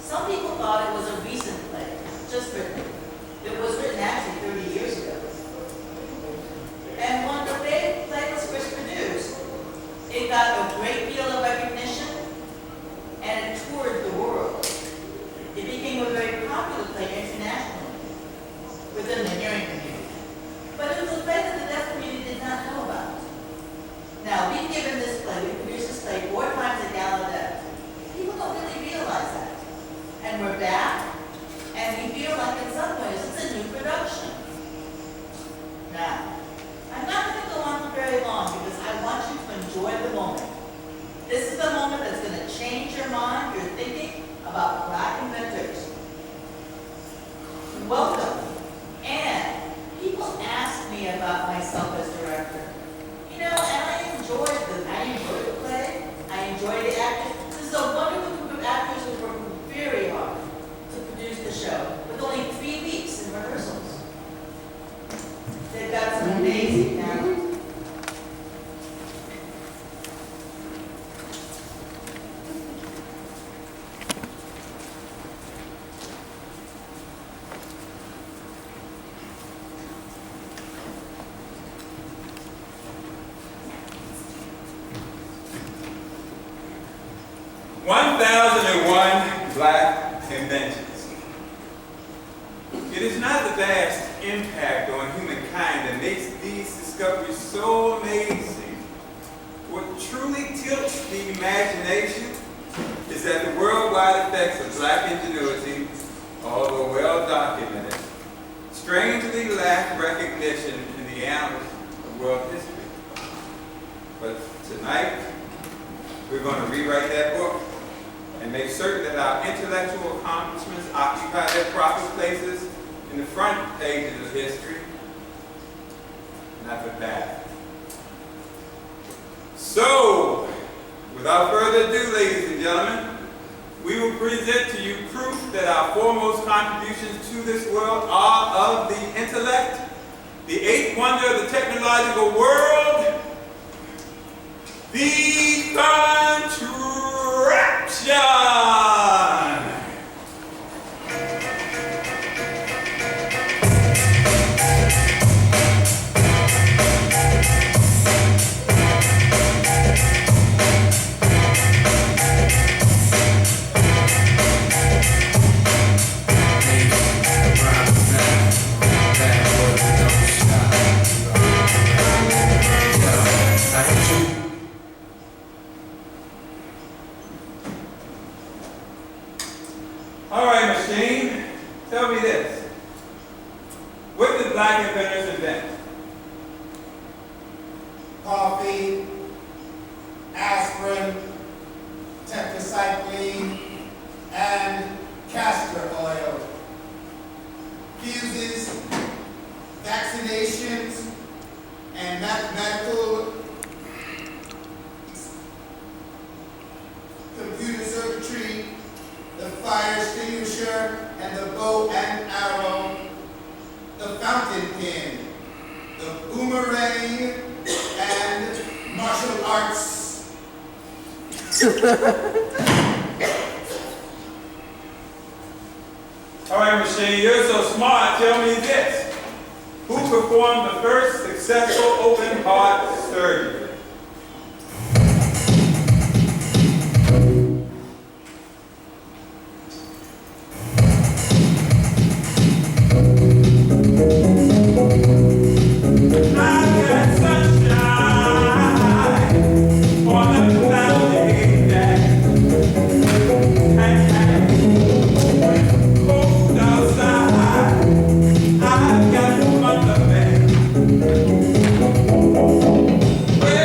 Some people thought it was a recent play, just written. It was written actually 30 years ago. And when the play was first produced, it got a great deal of recognition and it toured the world. It became a very popular play internationally within the hearing community. But it was a play that the deaf community did not know about. Now, we've given this play, we produced this play 4 times at Gallaudet. People don't really realize that. And we're back, and we feel like in some ways it's a new production. Now, I'm not going to go on for very long because I want you to enjoy the moment. This is the moment that's going to change your mind, your thinking about Black inventors. Welcome. And people ask me about myself as director. You know, and I enjoy the play, I enjoy the actors. This is a wonderful group of actors who work very hard to produce the show with only 3 weeks in rehearsals. They've got some amazing talent. Black inventions. It is not the vast impact on humankind that makes these discoveries so amazing. What truly tilts the imagination is that the worldwide effects of Black ingenuity, although well documented, strangely lack recognition in the annals of world history. But tonight, we're going to rewrite that book and make certain that our intellectual accomplishments occupy their proper places in the front pages of history, not the back. So, without further ado, ladies and gentlemen, we will present to you proof that our foremost contributions to this world are of the intellect, the eighth wonder of the technological world, the contraption. All right, machine, tell me this. What did Black inventors invent? Coffee, aspirin, tetracycline, and castor oil. Fuses, vaccinations, and mathematical computer circuitry, the fire extinguisher, and the bow and arrow, the fountain pen, the boomerang, and martial arts. All right, machine, you're so smart. Tell me this. Who performed the first successful open heart surgery? Well,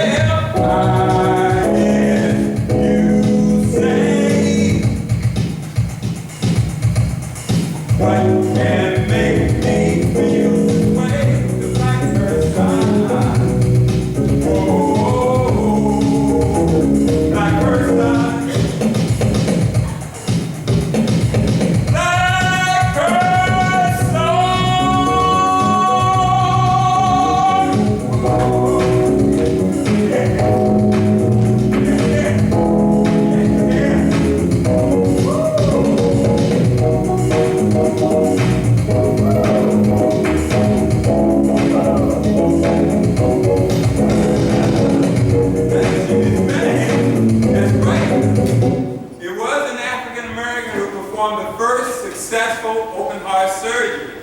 performed the first successful open heart surgery.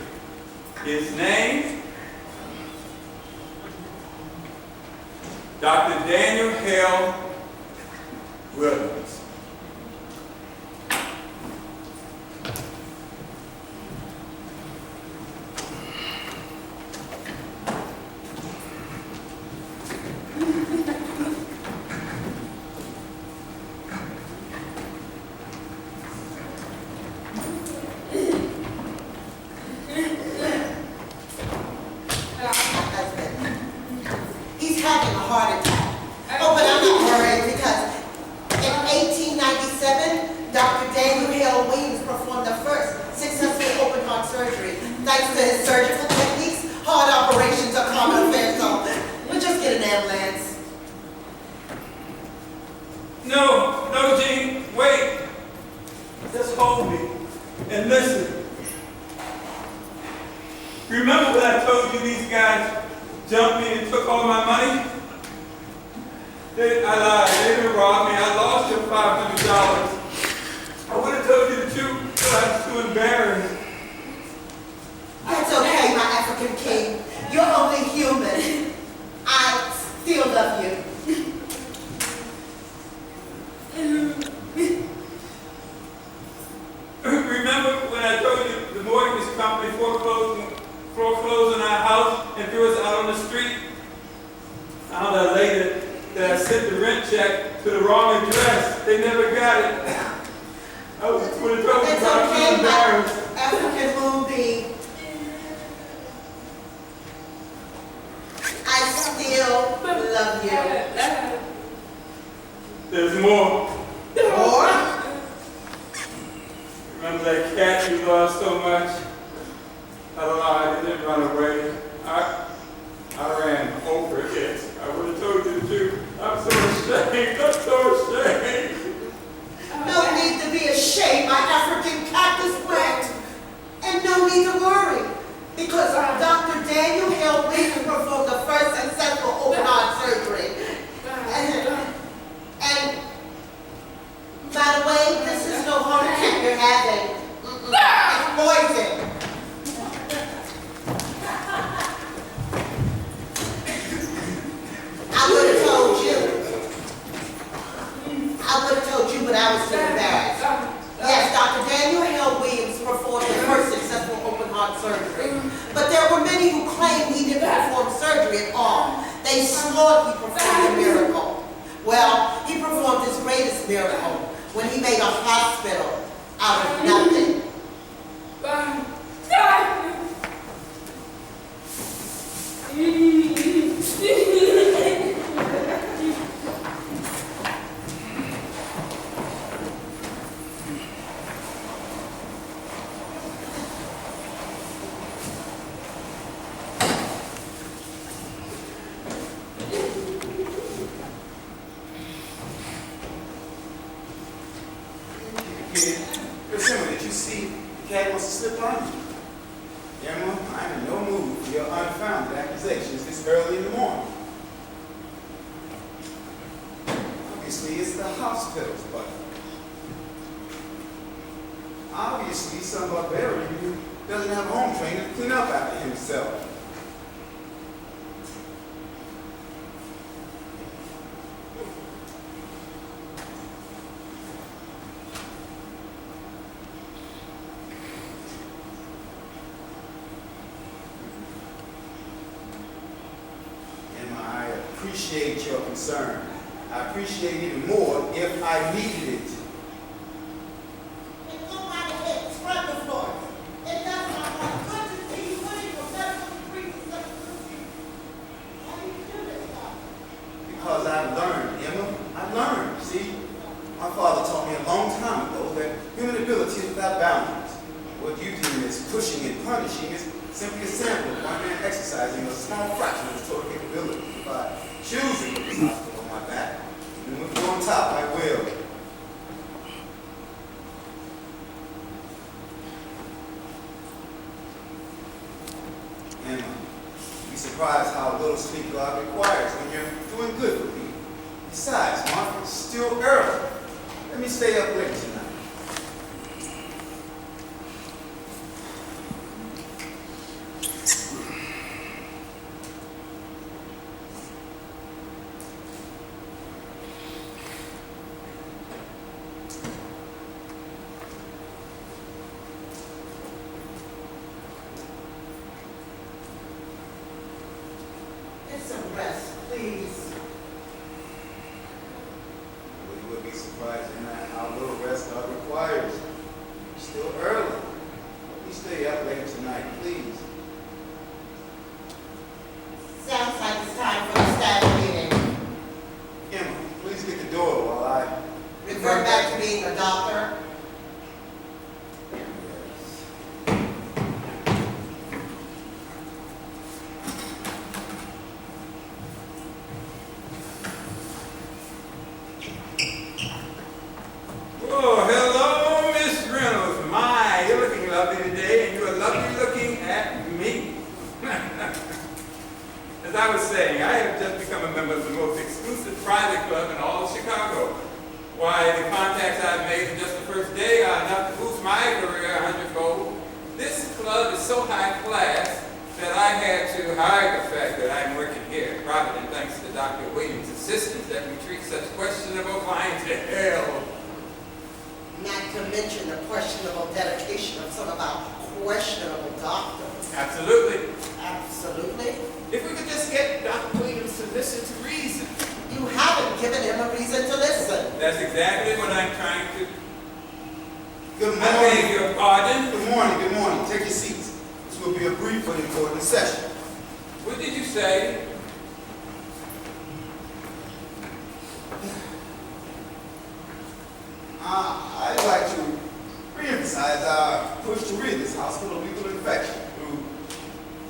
His name? Dr. Daniel Hale Williams. He's having a heart attack. Oh, but I'm not worried because in 1897, Dr. Daniel Hale Williams performed the first successful open heart surgery. Thanks to his surgical techniques, heart operations are common affairs, so we'll just get an ambulance. No, Gene, wait. Just hold me and listen. Remember when I told you these guys jumped me and took all my money? I lied. They didn't rob me. I lost your $500. I would have told you the truth, but I was too embarrassed. That's okay, my African king. You're only human. I still love you. Remember when I told you the mortgage company foreclosed on our house and threw us out on the street? I found out later that I sent the rent check to the wrong address. They never got it. I would have told you, but It's I was okay, too my embarrassed. African moonbeam. I still love you. There's more. Or? Remember that cat you loved so much? I lied. It didn't run away. I ran over it. I would have told you the truth. I'm so ashamed. I'm so ashamed. No need to be ashamed, my African cactus friend. And no need to worry, because Dr. Daniel Hale Williams performed the first successful open heart surgery. And by the way, this is no heart attack you're having. It's poison. I would have told you, but I was too embarrassed. Yes, Dr. Daniel Hale Williams performed the first successful open heart surgery. But there were many who claimed he didn't perform surgery at all. They swore he performed a miracle. Well, he performed his greatest miracle when he made a hospital out of nothing. Emma, did you see the cat must have slipped on you? Emma, I'm in no mood for your unfounded accusations this early in the morning. Obviously, it's the hospital's butt. Obviously, some barbarian who doesn't have a home trainer to clean up after himself. I appreciate your concern. I appreciate it even more if I needed it. And nobody had scrubbed the floor. It does not want good to see you putting your medical degree in such a. Why do you do this stuff? Because I've learned, Emma. I've learned. See, my father taught me a long time ago that human ability is without boundaries. What you do is pushing and punishing is simply a sample of one man exercising a small fraction of his total capability. If I choose to put this hospital on my back, and move on top, I will. Emma, you'd be surprised how little sleep God requires when you're doing good for people. Besides, Mark, it's still early. Let me stay up late tonight. still early. We stay up later tonight, please. Sounds like it's time for the staff meeting. Emma, please get the door while I... Revert back to being a doctor. Oh, hello, Miss Reynolds. My, you're looking lovely today, and you're lovely looking at me. As I was saying, I have just become a member of the most exclusive private club in all of Chicago. Why, the contacts I've made in just the first day are enough to boost my career 100-fold. This club is so high class that I had to hide the fact that I'm working here at Providence thanks to Dr. Williams' assistance that we treat such questionable clientele. Not to mention the questionable dedication of some of our questionable doctors. Absolutely. Absolutely. If we could just get Dr. Williams to listen to reason. You haven't given him a reason to listen. That's exactly what I'm trying to. Good I beg morning. your pardon. Good morning, good morning. Take your seats. This will be a brief but important session. What did you say? I'd like to reemphasize our push to rid this hospital of lethal infection through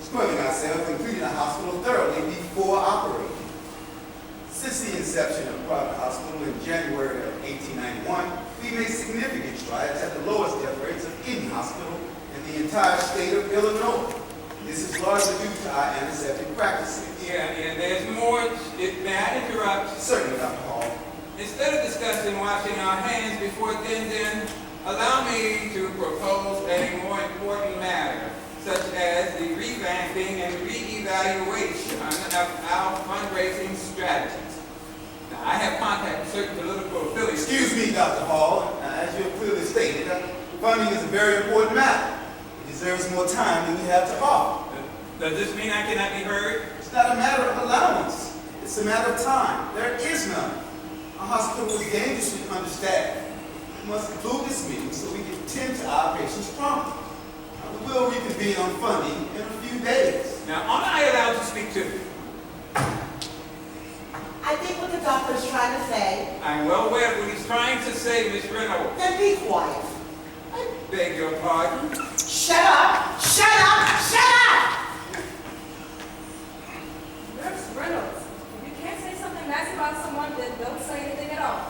scrubbing ourselves and cleaning the hospital thoroughly before operating. Since the inception of private hospital in January of 1891, we made significant strides at the lowest death rates of any hospital in the entire state of Illinois. This is largely due to our antiseptic practices. Yeah, there's more. May I interrupt? Certainly, Dr. Hall. Instead of discussing washing our hands before then, allow me to propose a more important matter, such as the revamping and re-evaluation of our fundraising strategies. Now, I have contacted certain political affiliates. Excuse me, Dr. Hall. As you have clearly stated, funding is a very important matter. It deserves more time than we have to offer. Does this mean I cannot be heard? It's not a matter of allowance. It's a matter of time. There is none. Our hospital is dangerously understaffed. We must conclude this meeting so we can tend to our patients promptly. We will reconvene on funding in a few days. Now, am I allowed to speak to you? I think what the doctor is trying to say, I'm well aware of what he's trying to say, Miss Reynolds. then be quiet. I beg your pardon. Shut up! Shut up! Shut up! Nurse Reynolds, if you can't say something nice about someone, then don't say anything at all.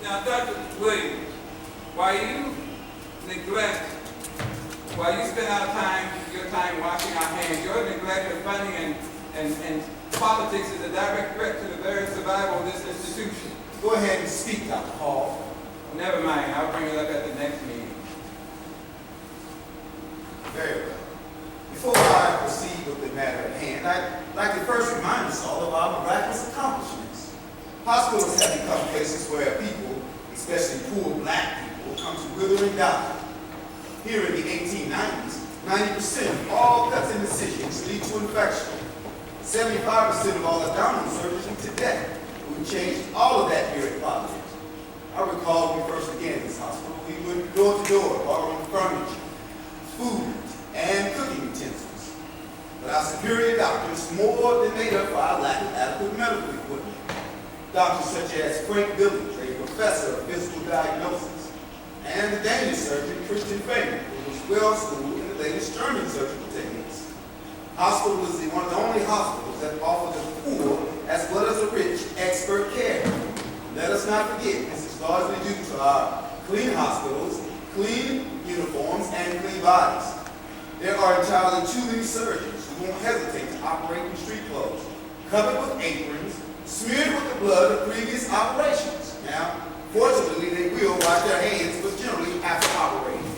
Now, Dr. Williams, while you spend your time washing our hands, your neglect of funding and politics is a direct threat to the very survival of this institution. Go ahead and speak, Dr. Hall. Never mind, I'll bring it up at the next meeting. Very well. Before I proceed with the matter at hand, I'd like to first remind us all of our miraculous accomplishments. Hospitals have become places where people, especially poor black people, come to wither and die. Here in the 1890s, 90% of all cuts and incisions lead to infection. 75% of all abdominal surgery to death. We changed all of that here at Providence. I recall when we first began this hospital, we went door to door, borrowing furniture, food, and cooking utensils. But our superior doctors more than made up for our lack of adequate medical equipment. Doctors such as Frank Billings, a professor of physical diagnosis, and the Danish surgeon Christian Feynman, who was well schooled in the latest German surgical techniques. Hospital is one of the only hospitals that offer the poor as well as the rich expert care. Let us not forget, this is largely due to our clean hospitals, clean uniforms, and clean bodies. There are entirely too many surgeons who won't hesitate to operate in street clothes, covered with aprons, smeared with the blood of previous operations. Now, fortunately, they will wash their hands, but generally after operating.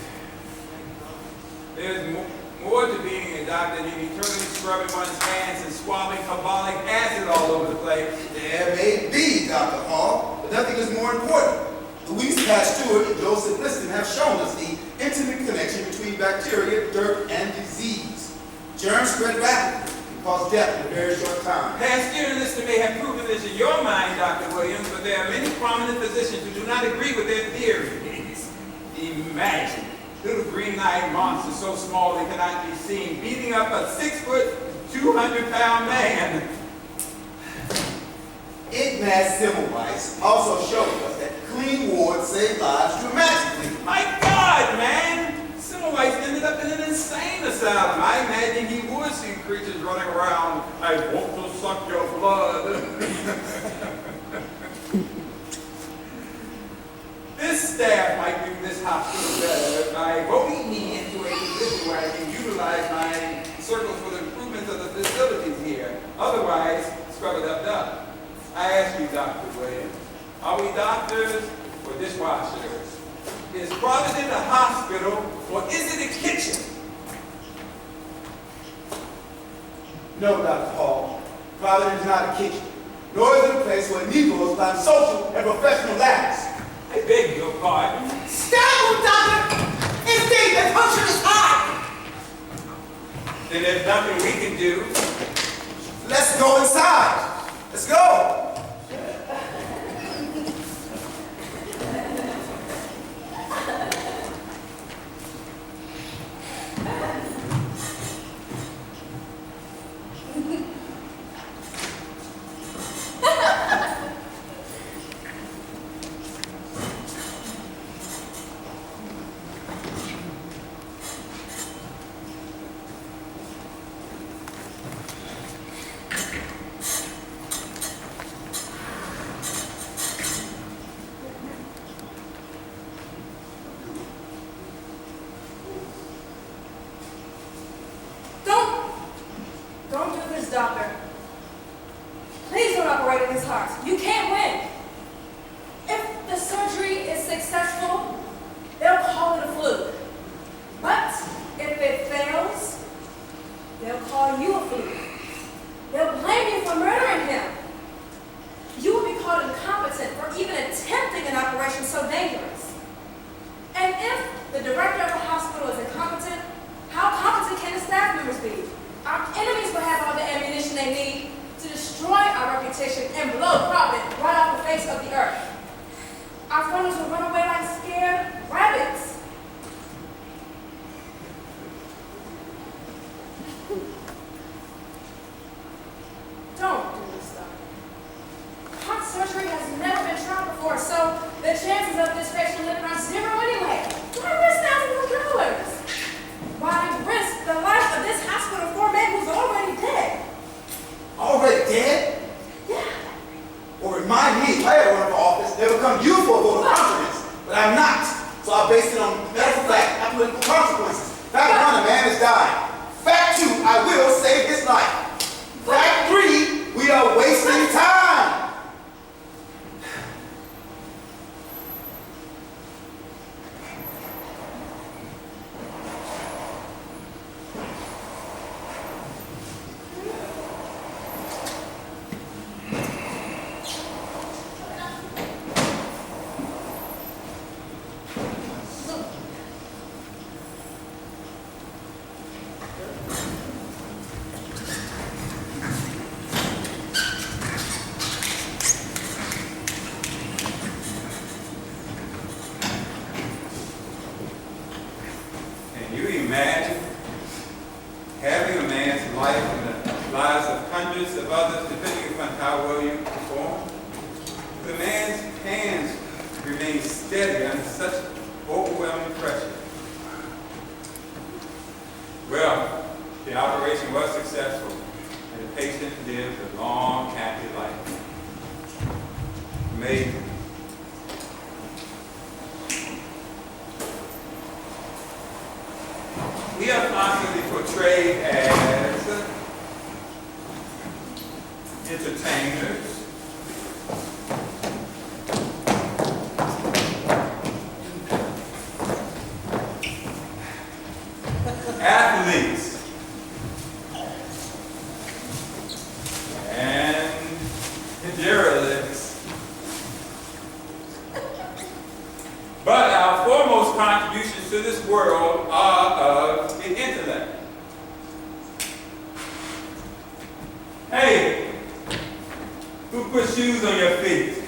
There's more to being a doctor than eternally scrubbing one's hands and swabbing carbolic acid all over the place. There may be, Dr. Hall, but nothing is more important. Louise Pasteur and Joseph Liston have shown us the intimate connection between bacteria, dirt, and disease. Germs spread rapidly and cause death in a very short time. Pasteur and Lister may have proven this in your mind, Dr. Williams, but there are many prominent physicians who do not agree with their theories. Imagine little green-eyed monsters so small they cannot be seen, beating up a 6-foot, 200-pound man. Ignaz Semmelweis also showed us that clean wards save lives dramatically. My God, man! Semmelweis ended up in an insane asylum. I imagine he would see creatures running around, I want to suck your blood. This staff might do this hospital better by voting me into a position where I can utilize my circles for the improvement of the facilities here. Otherwise, scrub it up. I ask you, Dr. Williams, are we doctors or dishwashers? Is Providence a hospital or is it a kitchen? No, Dr. Hall, Providence is not a kitchen, nor is it a place where Negroes climb social and professional ladders. I beg your pardon. Stab him, doctor! It's deep, the puncture is hard! Then there's nothing we can do. Let's go inside. Let's go. Don't do this, doctor. Please don't operate in his heart. You can't win. If the surgery is successful, they'll call it a fluke. But if it fails, they'll call you a fluke. They'll blame you for murdering him. You will be called incompetent for even attempting an operation so dangerous. And if the director of the hospital is incompetent, how competent can the staff members be? Our enemies will have all the ammunition they need to destroy our reputation and blow Providence right off the face of the earth. Our friends will run away like scared rabbits. Don't do this stuff. Heart surgery has never been tried before, so the chances of this patient living are zero anyway. Why risk thousands of dollars? Why risk the life of this hospital for a man who's already dead? Already dead? Yeah. Or remind me, if I ever run for office, they will come you for a vote of confidence. But I'm not. So I base it on medical fact, not political consequences. Fact one, a man is dying. Fact two, I will save his life. Fact three, we are wasting time. Can you imagine having a man's life and the lives of hundreds of others depending upon how well you perform? The man's hands remain steady under such overwhelming pressure. Well, the operation was successful, and the patient lived a long, happy life. Amazing. We are constantly portrayed as entertainers, athletes, and derelicts. But our foremost contributions to this world are of the intellect. Hey, who put shoes on your feet?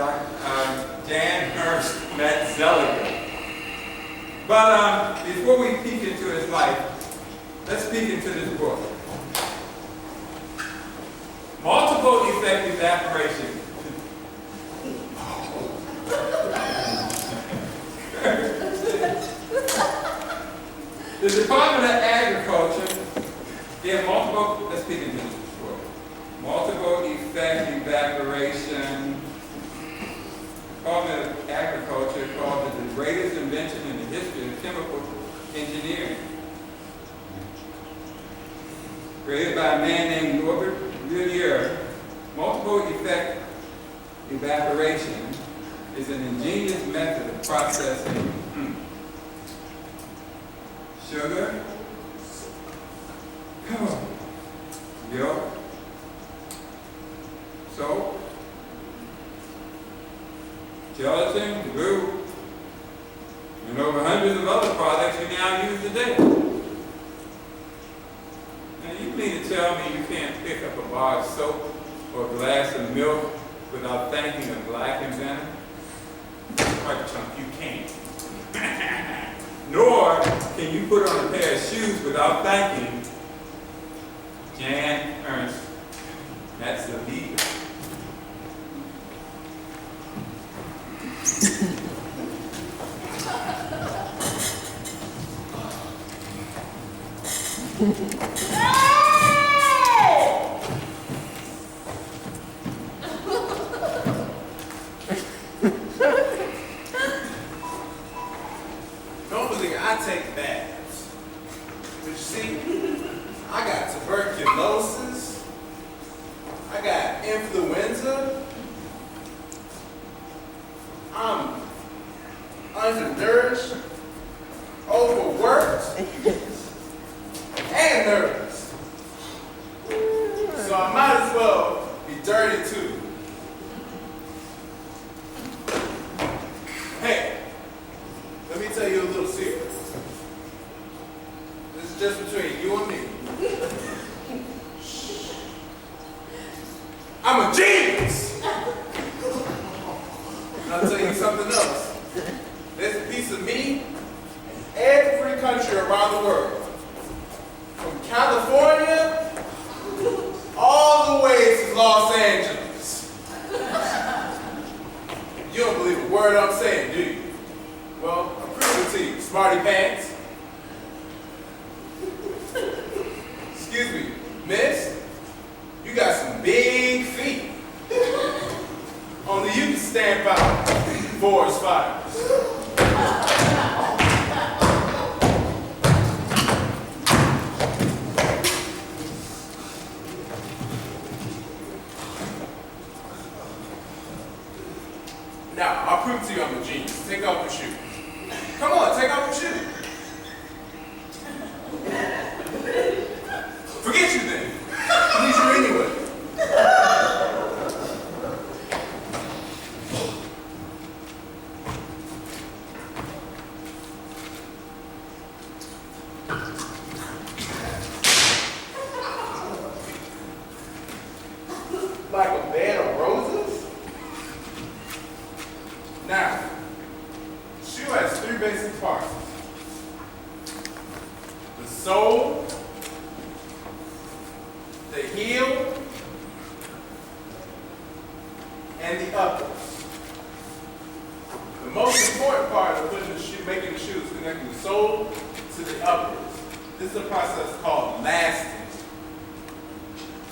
Jan Ernst Metzelliger. But before we peek into his life, let's peek into this book. Multiple effect evaporation. The Department of Agriculture, let's peek into this book. Multiple effect evaporation. Department of Agriculture called it the greatest invention in the history of chemical engineering. Created by a man named Norbert Villiers, multiple effect evaporation is an ingenious method of processing sugar, milk, soap, gelatin, glue, and over hundreds of other products we now use today. Now you mean to tell me you can't pick up a bar of soap or a glass of milk without thanking a black inventor? Quite chunk, you can't. Nor can you put on a pair of shoes without thanking Jan Ernst. That's the leader. Normally I take baths. But you see, I got tuberculosis, I got influenza, I'm undernourished, overworked, and nervous. So I might as well be dirty too. Hey, let me tell you a little secret. This is just between you and me. I'm a genius! And I'll tell you something else. There's a piece of me in every country around the world. From California all the way to Los Angeles. You don't believe a word I'm saying, do you? Well, I'll prove it to you, smarty pants. Excuse me, miss, you got some big feet. Only you can stamp out forest fires. Now, I'll prove to you I'm a genius. Take off your shoe. Come on, take off your shoe. Forget you then. I need you anyway. Like a bed of roses? Now, the shoe has three basic parts. The sole, the heel, and the uppers. The most important part of putting the shoe, making the shoe is connecting the sole to the uppers. This is a process called lasting.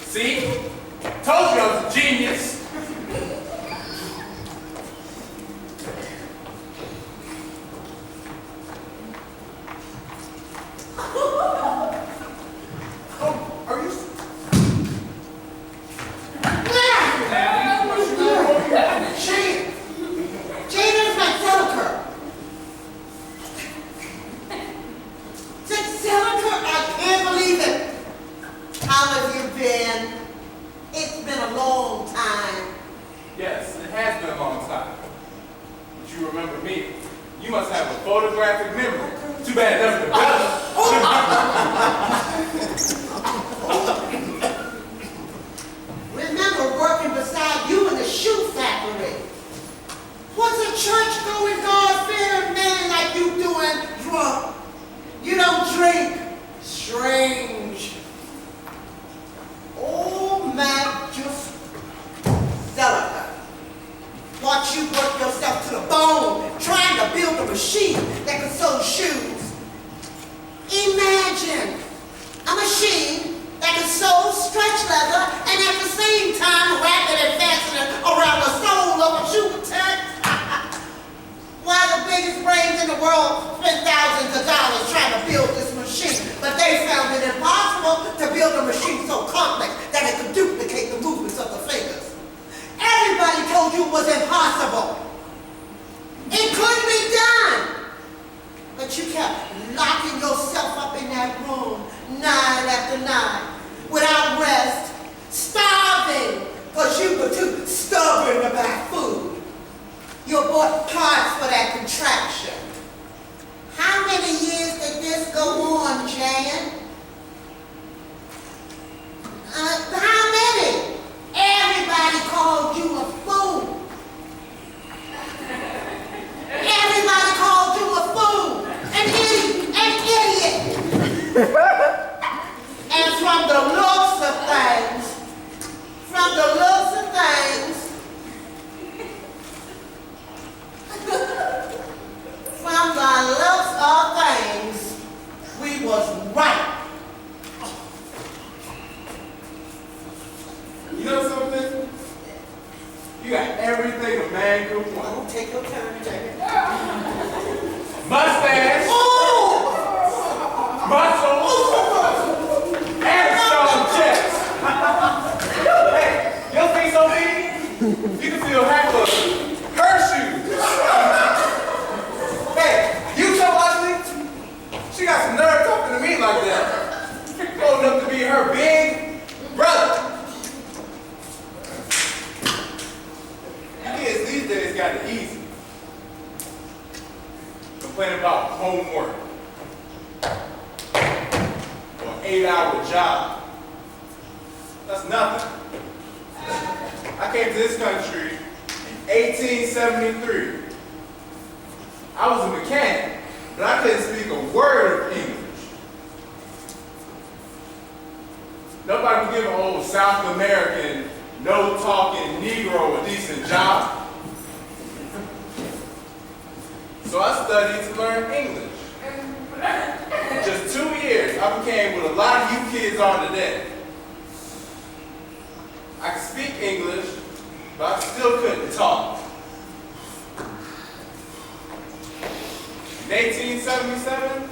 See? Told you I was a genius. Yes, it has been a long time. But you remember me. You must have a photographic memory. Too bad it never developed. Remember working beside you in the shoe factory. What's a church-going, God-fearing man like you doing drunk? You don't drink. Strange. Oh, man, just delicate. Watch you work yourself to the bone trying to build a machine that can sew shoes. Imagine a machine that can sew stretch leather and at the same time wrap it and fasten it around the sole of a shoe tag. Why the biggest brains in the world spend thousands of dollars trying to build this machine, but they found it impossible to build a machine so complex that it could duplicate the movements of the fingers. Everybody told you it was impossible. It couldn't be done. But you kept locking yourself up in that room night after night without rest, starving because you were too stubborn about food. You bought parts for that contraption. How many years did this go on, Jan? How many? Everybody called you a fool. Everybody called you a fool, an idiot. And from the looks of things, we was right. You know something? You got everything a man could want. Oh, take your time, Jackie. Mustache, Oh! muscles, and strong chest. Hey, your feet so big, you can feel half of her shoes. Hey, you so ugly, she got some nerve talking to me like that. Old enough to be her big brother. Kids these days got it easy. Complaining about homework or an 8-hour job. That's nothing. I came to this country in 1873. I was a mechanic, but I couldn't speak a word of English. Nobody could give an old South American, no-talking Negro a decent job. So I studied to learn English. In just 2 years, I became what a lot of you kids are today. I could speak English, but I still couldn't talk. In 1877,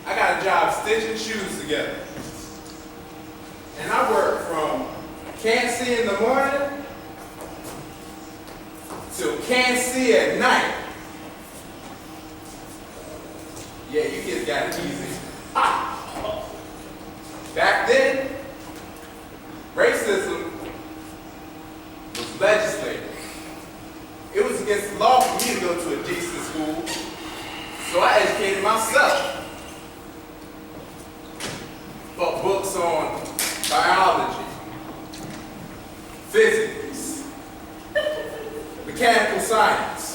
I got a job stitching shoes together. And I worked from can't see in the morning till can't see at night. Yeah, you kids got it easy. Ha! Back then, racism was legislated. It was against the law for me to go to a decent school, so I educated myself. Bought books on biology, physics, mechanical science.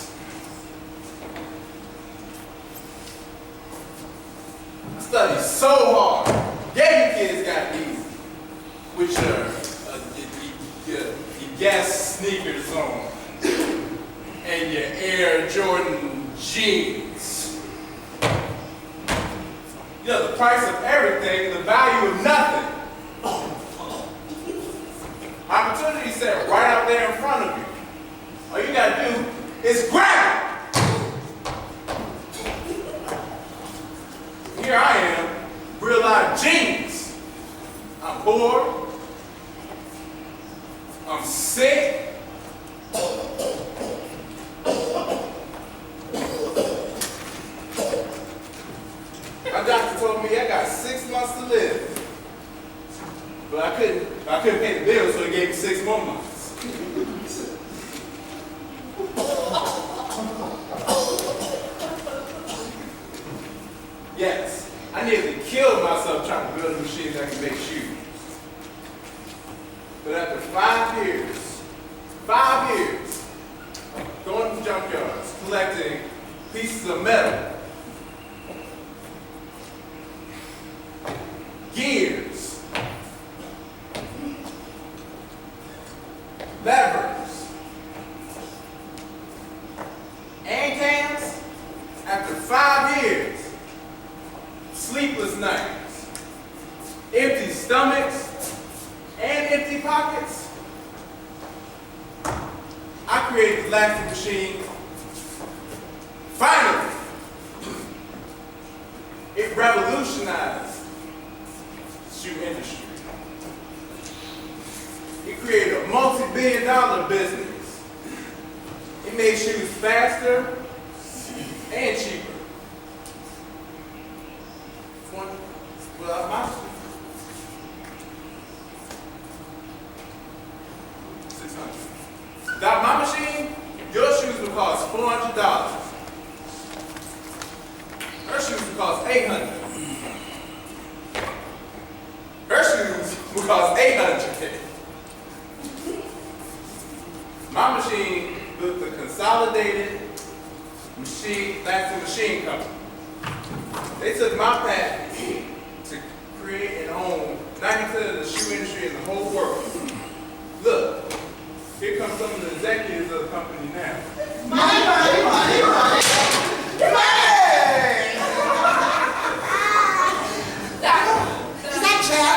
I studied so hard. Yeah, you kids got it easy. With your Guess sneakers on and your Air Jordan jeans. You know, the price of everything, the value of nothing. Opportunity set right out there in front of you. All you gotta do is grab it. Here I am, real life genius. I'm bored. I'm sick. My doctor told me I got 6 months to live. But I couldn't pay the bills, so he gave me 6 more months. Yes, I nearly killed myself trying to build a machine that can make shoes. But after 5 years, collecting pieces of metal, gears, levers, and cans. After 5 years, sleepless nights, empty stomachs, and empty pockets, I created the lasting machine. Finally, it revolutionized the shoe industry. It created a multi-billion-dollar business. It made shoes faster and cheaper. Well, my shoes. 600. Without my machine, your shoes would cost $400. Her shoes would cost $800. Her shoes would cost $800. My machine built the Consolidated Lasting Machine Company. They took my patent to create and own 90% of the shoe industry in the whole world. Look, here come some of the executives of the company now. Money! Is that Chad?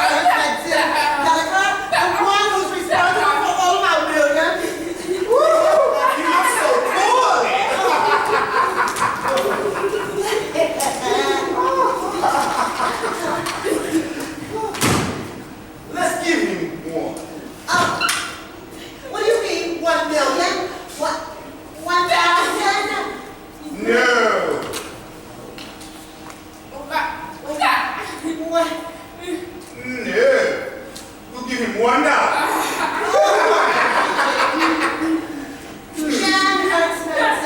That's the one who's responsible for all my millions. You look so poor. Let's give him one. What do you mean, 1 million? What? 1,000? No. What? No. We'll give him $1. Jan Hertzman,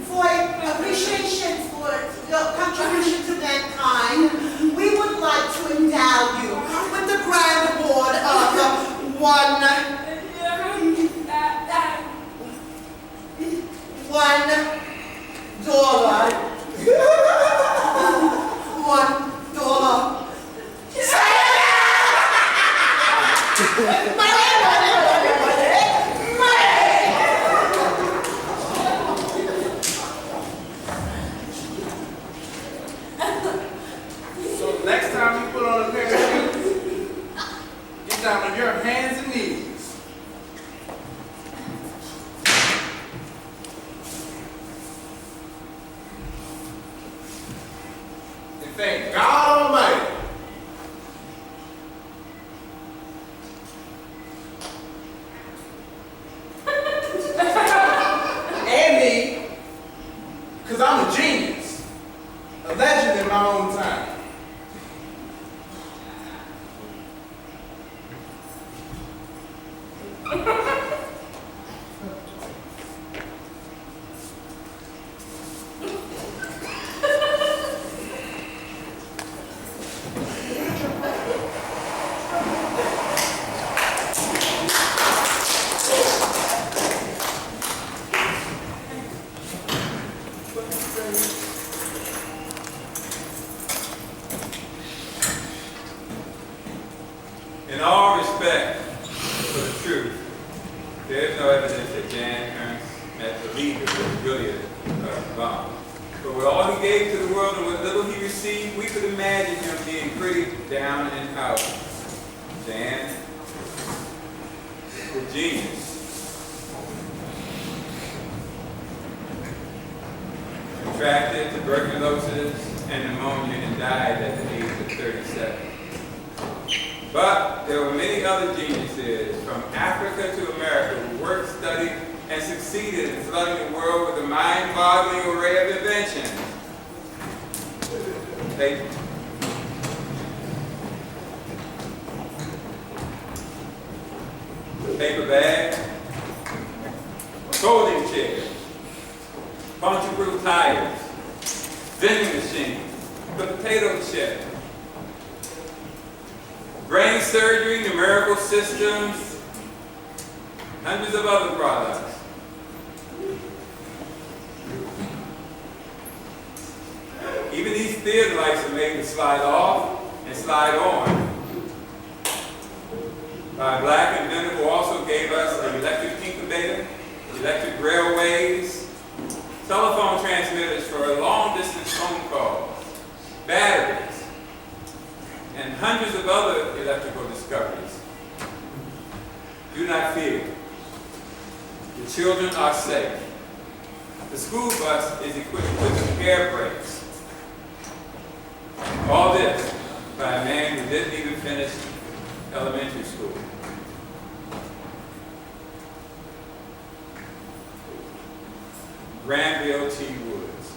for appreciation for your contribution to mankind, we would like to endow you with the grand award of $1. So next time you put on a pair of shoes, get down on your hands and knees. And thank God Almighty. And me, because I'm a genius, a legend in my own time. In all respect for the truth, there is no evidence that Jan Ernst met the leader was really a bomb. But with all he gave to the world and what little he received, we could imagine him being pretty down and out. Jan, the genius, contracted tuberculosis and pneumonia and died at the age of 37. But there were many other geniuses from Africa to America who worked, studied, and succeeded in flooding the world with a mind-boggling array of inventions. Paper bag, folding chair, puncture-proof tires, vending machine, the potato chip, brain surgery, numerical systems, hundreds of other products. Even these theater lights are made to slide off and slide on. Our black inventor who also gave us the electric incubator, electric railways, telephone transmitters for long-distance phone calls, batteries, and hundreds of other electrical discoveries. Do not fear. The children are safe. The school bus is equipped with air brakes. All this by a man who didn't even finish elementary school. Granville T. Woods.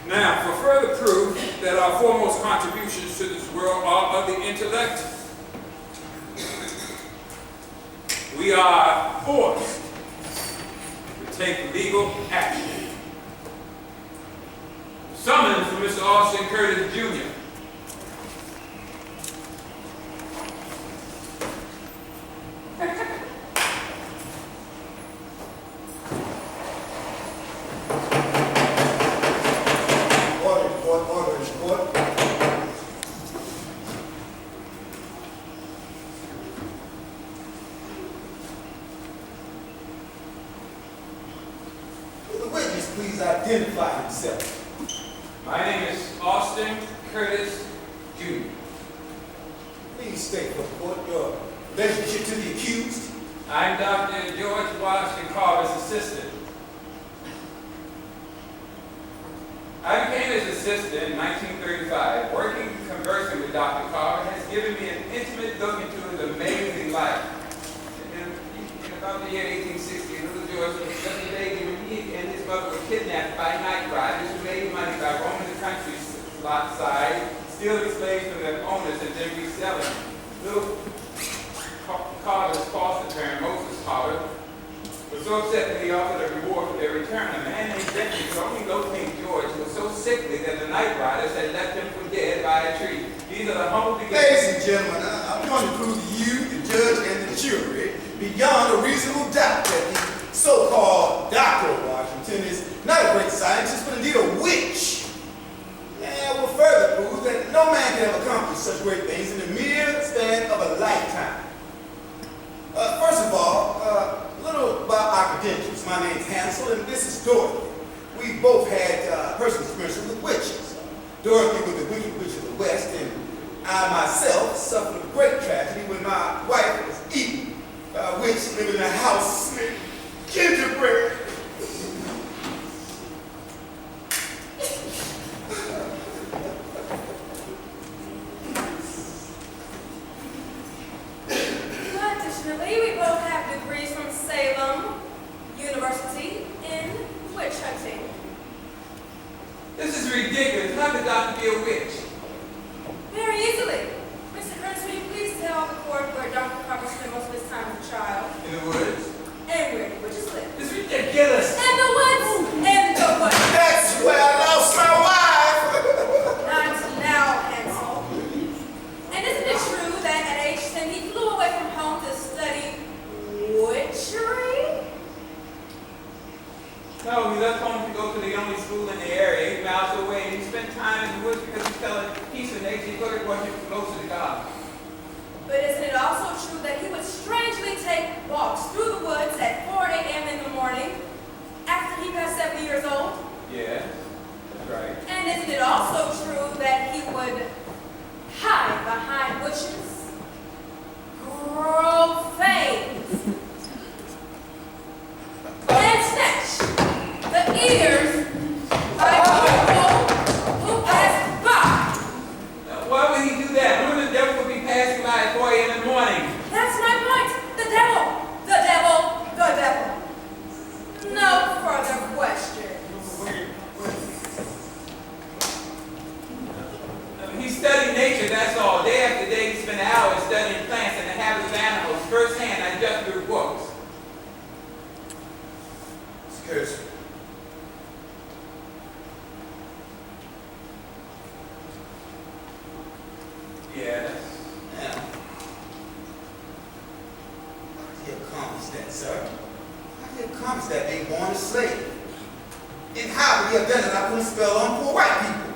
Now, for further proof that our foremost contributions to this world are of the intellect, we are forced to take legal action. Summons from Mr. Austin Curtis Jr. Order in court. Will the witness please identify himself? My name is Austin Curtis Jr. Please state for the court your relationship to the accused. I'm Dr. George Washington Carver's assistant. I became his assistant in 1935. Working and conversing with Dr. Carver has given me an intimate look into his amazing life. In about the year 1860, little George was just a baby when he and his mother were kidnapped by night riders who made money by roaming the countryside, stealing slaves from their owners, and then reselling them. Little Carver's foster parent, Moses Carver, was so upset that he offered a reward for their return. A man named Bentley could only locate George, who was so sickly that the night riders had left him for dead by a tree. These are the humble beginnings. Ladies and gentlemen, I'm going to prove to you, the judge, and the jury, beyond a reasonable doubt that the so-called Dr. Washington is not a great scientist, but indeed a witch. And will further prove that no man can have accomplished such great things in the mere span of a lifetime. First of all, a little about our credentials. My name's Hansel, and this is Dorothy. We both had personal experience with witches. Dorothy was the wicked witch of the West, and I myself suffered a great tragedy when my wife was eaten by a witch living in a house made gingerbread. Additionally, we both have degrees from Salem University in witch hunting. This is ridiculous. How could Doctor be a witch? Very easily. Mr. Curtis, will you please tell the court where Dr. Carver spent most of his time as a child? In the woods? And where did witches live? It's ridiculous. In the woods! In the woods! That's where I lost my wife. Not now, Hansel. And isn't it true that at age 10 he flew away from home to study witchery? No, he left home to go to the only school in the area, 8 miles away, and he spent time in the woods because he felt at peace in nature. He thought it was closer to God. But isn't it also true that he would strangely take walks through the woods at 4 a.m. in the morning after he passed 70 years old? Yeah, that's right. And isn't it also true that he would hide behind bushes, grow fangs, and snatch the ears by people who passed by? Now, why would he do that? accomplish that, sir? How do you accomplish that being born a slave? And how would he have done it? I put a spell on poor white people.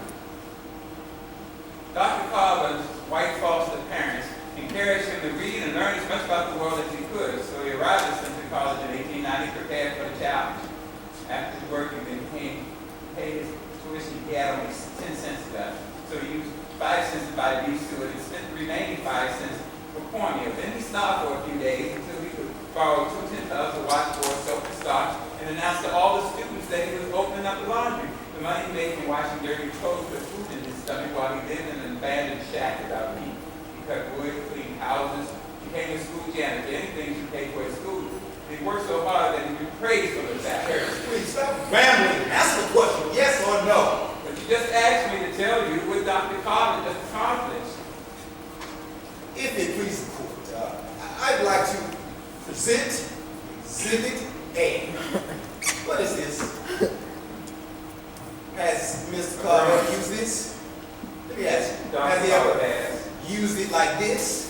Dr. Carver's white foster parents encouraged him to read and learn as much about the world as he could, so he arrived at Central College in 1890 prepared for the challenge. After working, then he paid his tuition. He had only 10 cents left, so he used 5 cents to buy beef stew and spent the remaining 5 cents for cornmeal. Then he stopped for a few days until he could borrow 2 $10 to watch for soap and starch and announced to all the students that he was opening up the laundry. The money he made from washing dirty clothes put food in his stomach while he lived in an abandoned shack without heat. He cut wood, cleaned houses, became a school janitor, anything to pay for his school. He worked so hard that he was praised for his efforts. Please stop rambling. Answer the question, yes or no. But you just asked me to tell you what Dr. Carver just accomplished. If it please the court, I'd like to present Exhibit A. What is this? Has Mr. Carver used this? Let me ask you. Has he ever used it like this?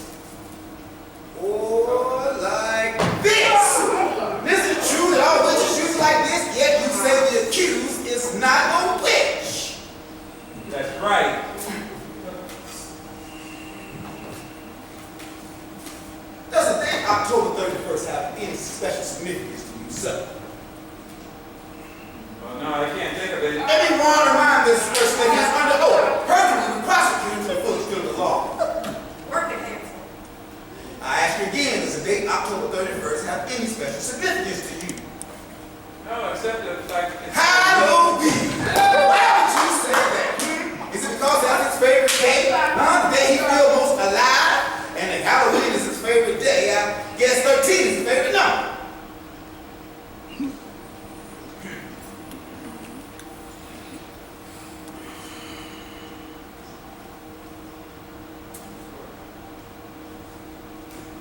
Or like this? Is it true that all witches use it like this, yet you say the accused is not a witch? That's right. Does the date October 31st have any special significance to you, sir? Oh, no, I can't think of it. Let me remind this person that he is under oath, perfectly prosecuted to the full extent of the law. Work it, Hansel. I ask you again, does the date October 31st have any special significance to you? No, except that it's like... Halloween! Why would you say that? Is it because that's his favorite day? Huh? The day he feels most alive? And if Halloween is his favorite day, I guess 13 is his favorite number.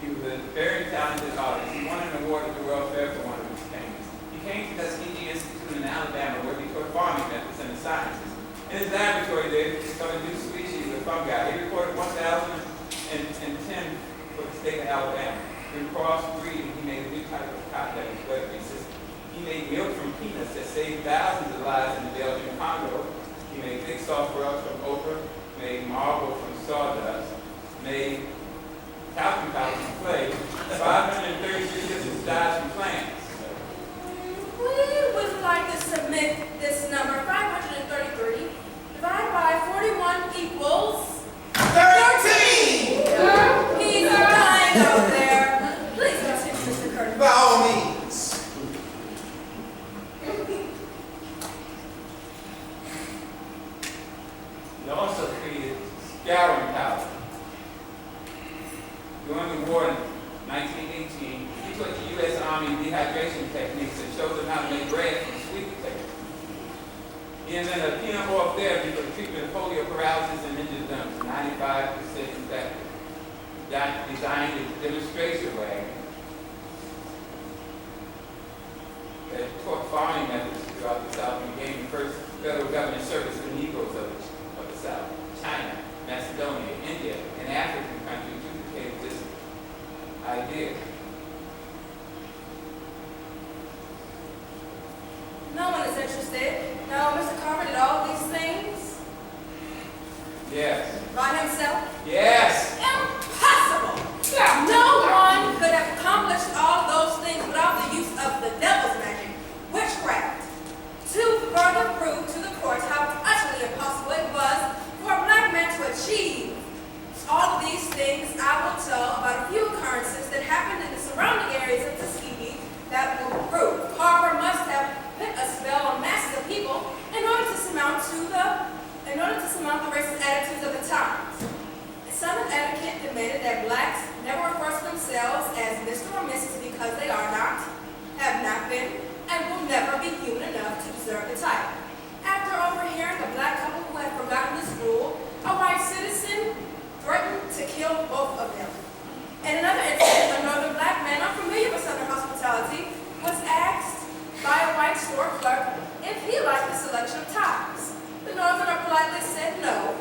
He was a very talented artist. He won an award at the World Fair for one of his paintings. He came to Tuskegee Institute in Alabama where he taught farming methods and the sciences. In his laboratory there, he discovered new species of fungi. He recorded 1,010 for the state of Alabama. Through crossbreeding, he made a new type of cotton that was weather resistant. He made milk from peanuts that saved thousands of lives in the Belgian Congo. He made thick soft rugs from okra, made marble from sawdust, made talcum powder from clay, 533 different dyes from plants. We would like to submit this number, 533, divided by 41 equals... 13! He's dying out there. Please continue, Mr. Curtis. By all means. He also created scouring powder. During the war in 1918, he taught the U.S. Army dehydration techniques and showed them how to make bread from sweet potatoes. He invented a peanut oil therapy for the treatment of polio paralysis and injured limbs, 95% effective. He designed a demonstration wagon that taught farming methods throughout the South and gained the first federal government service to Negroes of the South. China, Macedonia, India, and African countries duplicated this idea. No one is interested. No, Mr. Carver did all of these things Yes. by himself. Yes. Impossible! No one could have accomplished all those things without the use of the devil's magic, witchcraft. To further prove to the court how utterly impossible it was for a black man to achieve all of these things, I will tell about a few occurrences that happened in the surrounding areas of Tuskegee that will prove Carver must have put a spell on masses of people in order to surmount the racist attitudes of the times. Southern etiquette demanded that blacks never refer to themselves as Mr. or Mrs. because they are not, have not been, and will never be human enough to deserve the title. After overhearing a black couple who had forgotten this rule, a white citizen threatened to kill both of them. In another incident, a northern black man unfamiliar with Southern hospitality was asked by a white store clerk if he liked the selection of ties. The northerner politely said no,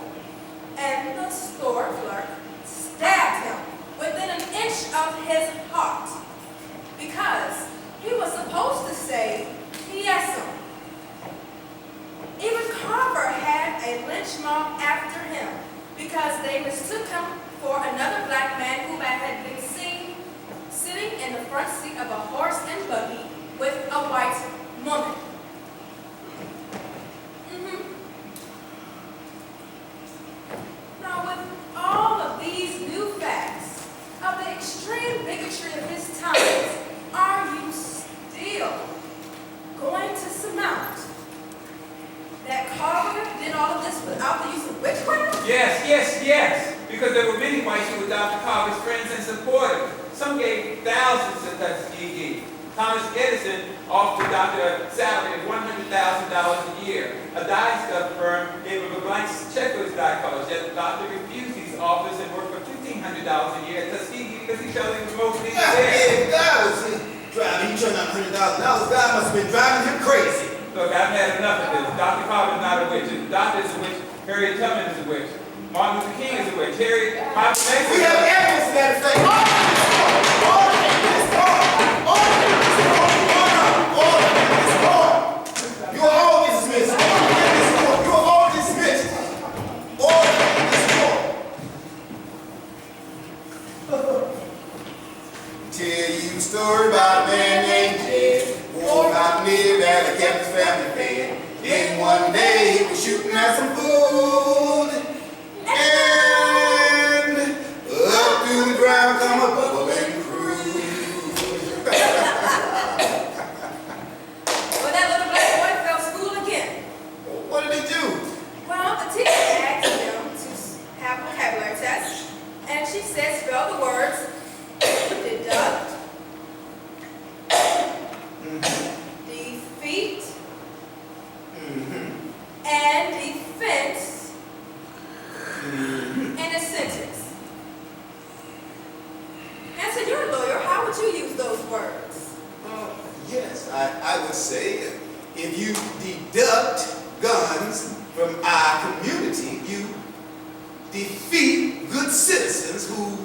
and the store clerk stabbed him within an inch of his heart because he was supposed to say, yes, sir. Even Carver had a lynch mob after him because they mistook him for another black man who had been seen sitting in the front seat of a horse and buggy with a white woman. Now, with all of these new facts of the extreme bigotry of his times, are you still going to surmount that Carver did all of this without the use of witchcraft? Yes. Because there were many whites who were Dr. Carver's friends and supporters. Some gave thousands to Tuskegee. Thomas Edison offered Dr. a salary of $100,000 a year. A dye stuff firm gave him a blank check for his dye college, yet the doctor refused these offers and worked for $1,500 a year at Tuskegee because he felt he was most needed there. If God was driving, he turned out $100,000. God must have been driving him crazy. Look, I've had enough of this. Dr. Carver is not a witch. If the doctor is a witch, Harriet Tubman is a witch. Martin Luther King is a witch. Martin We have evidence to that effect. You are all dismissed. You are all dismissed. Order in this court. Tell you a story about a man named Jed. Wore about me that kept his family fed. Then one day he was shooting at some food. And up through the ground come a bubbling cruise. Well, that little black boy fell school again. What did he do? Well, the teacher asked him to have a vocabulary test, and she said spell the words deduct, defeat, and defense in a sentence. Now, so you're a lawyer, how would you use those words? Yes, I would say if you deduct guns from our community, you defeat good citizens who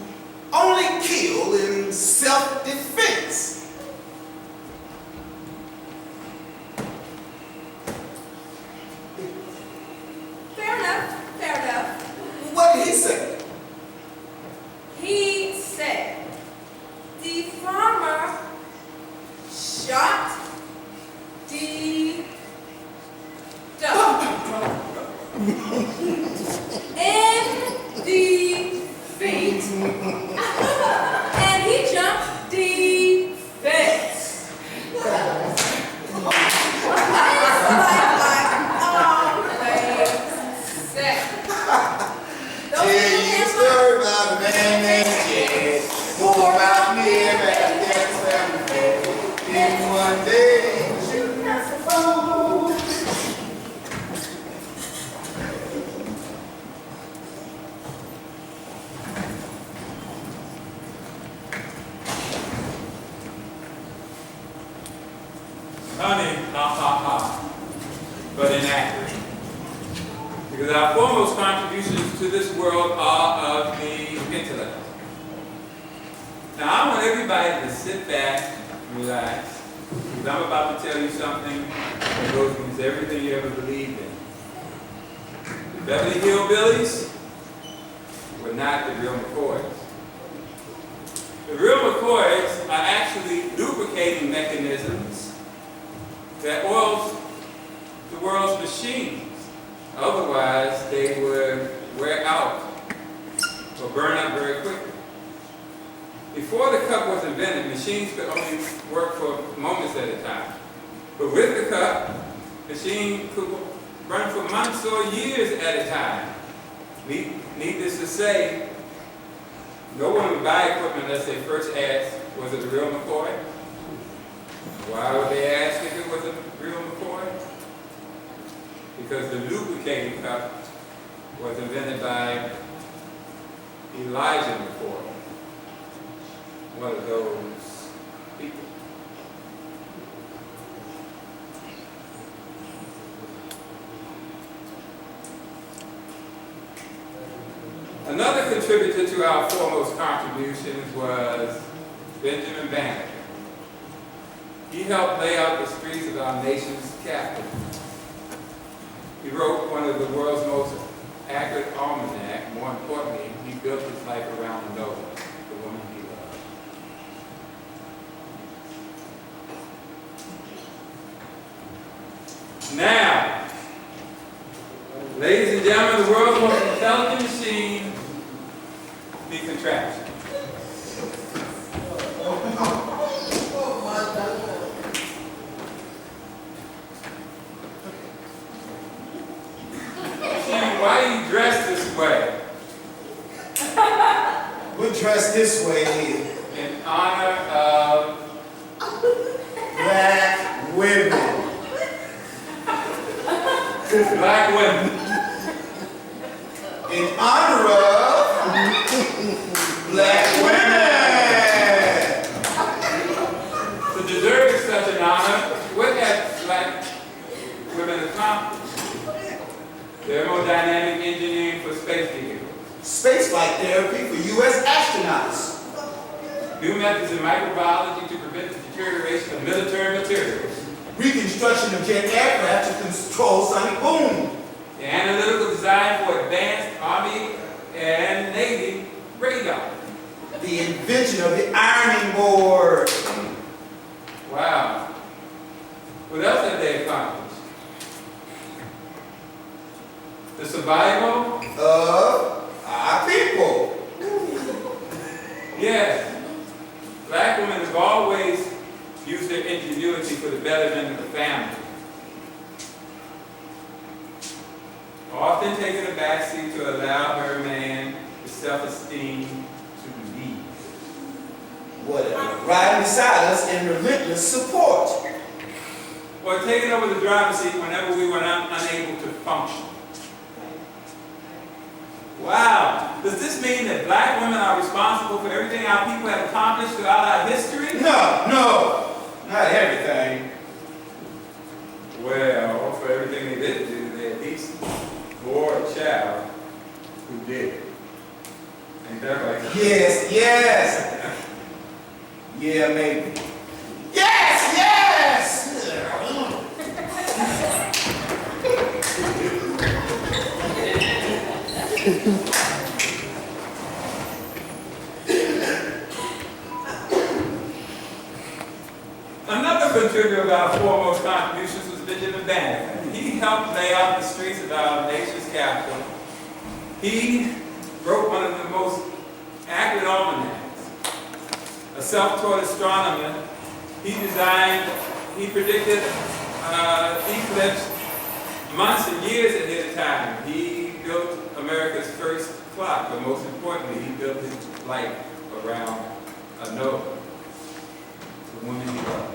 only kill in self-defense. Fair enough. What did he say? He said, the farmer shot the duck in the feet, and he jumped the fence. Tell you a story about a man named Jed. More about me and that dad's family. Then one day he was shooting at some food. Honey, but inaccurate. Because our foremost contributions to this world are of the intellect. Now, I want everybody to sit back and relax, because I'm about to tell you something that goes against everything you ever believed in. The Beverly Hillbillies were not the real McCoys. The real McCoys are actually lubricating mechanisms that oils the world's machines. Otherwise, they would wear out or burn up very quickly. Before the cup was invented, machines could only work for moments at a time. But with the cup, machine could run for months or years at a time. Needless to say, no one would buy equipment unless they first asked, was it a real McCoy? Why would they ask if it was a real McCoy? Because the lubricating cup was invented by Elijah McCoy, one of those people. Another contributor to our foremost contributions was Benjamin Banneker. He helped lay out the streets of our nation's capital. He wrote one of the world's most accurate almanac. More importantly, he built his life around Noah, the woman he loved. Now, ladies and gentlemen, the world's most intelligent machine, the contraption. Why are you dressed this way? We're dressed this way In honor of black women. black women. In honor of black women. To deserve such an honor, what have black women accomplished? Thermodynamic engineering for space vehicles. Spaceflight therapy for U.S. astronauts. New methods in microbiology to prevent the deterioration of military materials. Reconstruction of jet aircraft to control sonic boom. The analytical design for advanced Army and Navy radar. The invention of the ironing board. Wow. What else have they accomplished? The survival Of our people. Yes. Black women have always used their ingenuity for the betterment of the family. Often taking a backseat to allow her man the self-esteem to lead. Whatever. Riding beside us in relentless support. Or taking over the driver's seat whenever we were unable to function. Wow. Does this mean that black women are responsible for everything our people have accomplished throughout our history? No, not everything. Well, for everything they did do, they at least bore a child who did it. Ain't that right? Yes. Yeah, maybe. Yes! Another contributor of our foremost contributions was Benjamin Banneker. He helped lay out the streets of our nation's capital. He wrote one of the most accurate almanacs. A self-taught astronomer, he predicted eclipse months and years ahead of time. He built America's first clock, but most importantly, he built his life around Noah, the woman he loved.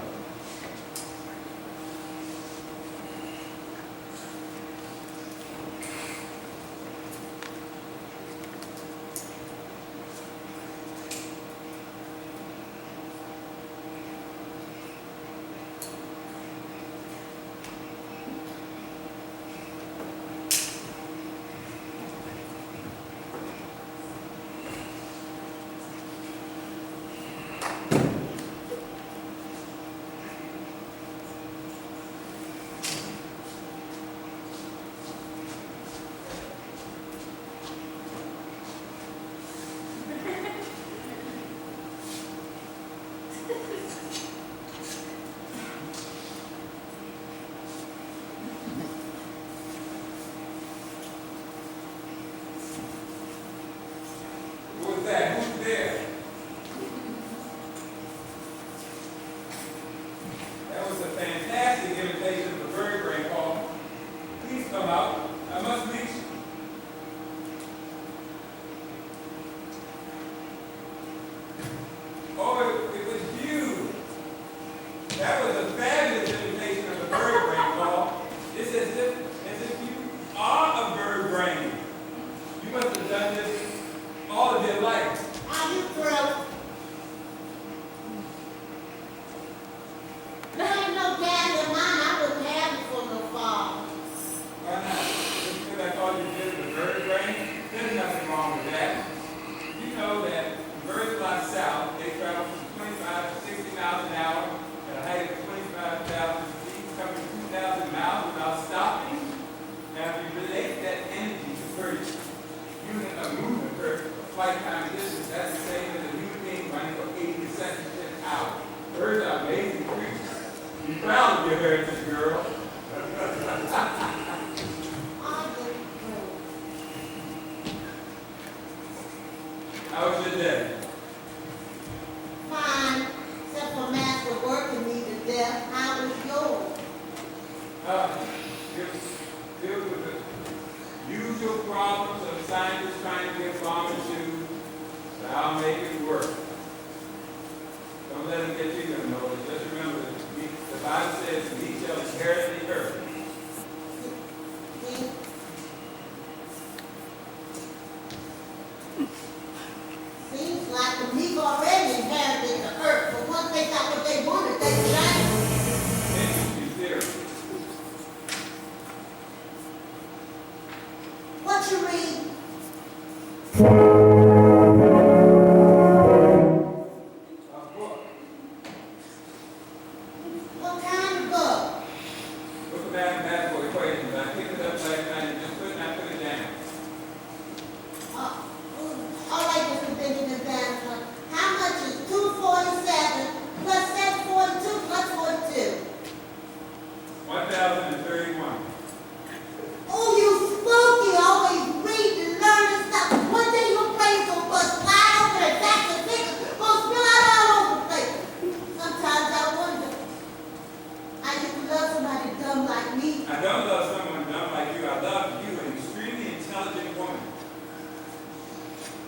flight time distance, that's the same as a human being running for 80 seconds an hour. Birds are amazing creatures. You proud of your heritage, girl. How was your day? Fine, except for master working me to death. How was yours? It was filled with the usual problems of scientists trying to get farmers shoes, but I'll make it work. Don't let them get you to know it. Just remember that the Bible says we shall inherit the earth. See? Seems like the Meek already inherited the earth, but once they got what they wanted, they changed. Interesting theory. What you read? A book. What kind of book? Book of mathematical equations. I picked it up last night and just couldn't I put it down. All right, Mr. Benjamin Banner. How much is 247 plus 742 plus 42? 1,031. Oh, you spooky, always reading and learning stuff. One day your brain's gonna bust wide open and facts and figures gonna spill out all over the place. Sometimes I wonder, I used to love somebody dumb like me. I don't love someone dumb like you. I love you, an extremely intelligent woman.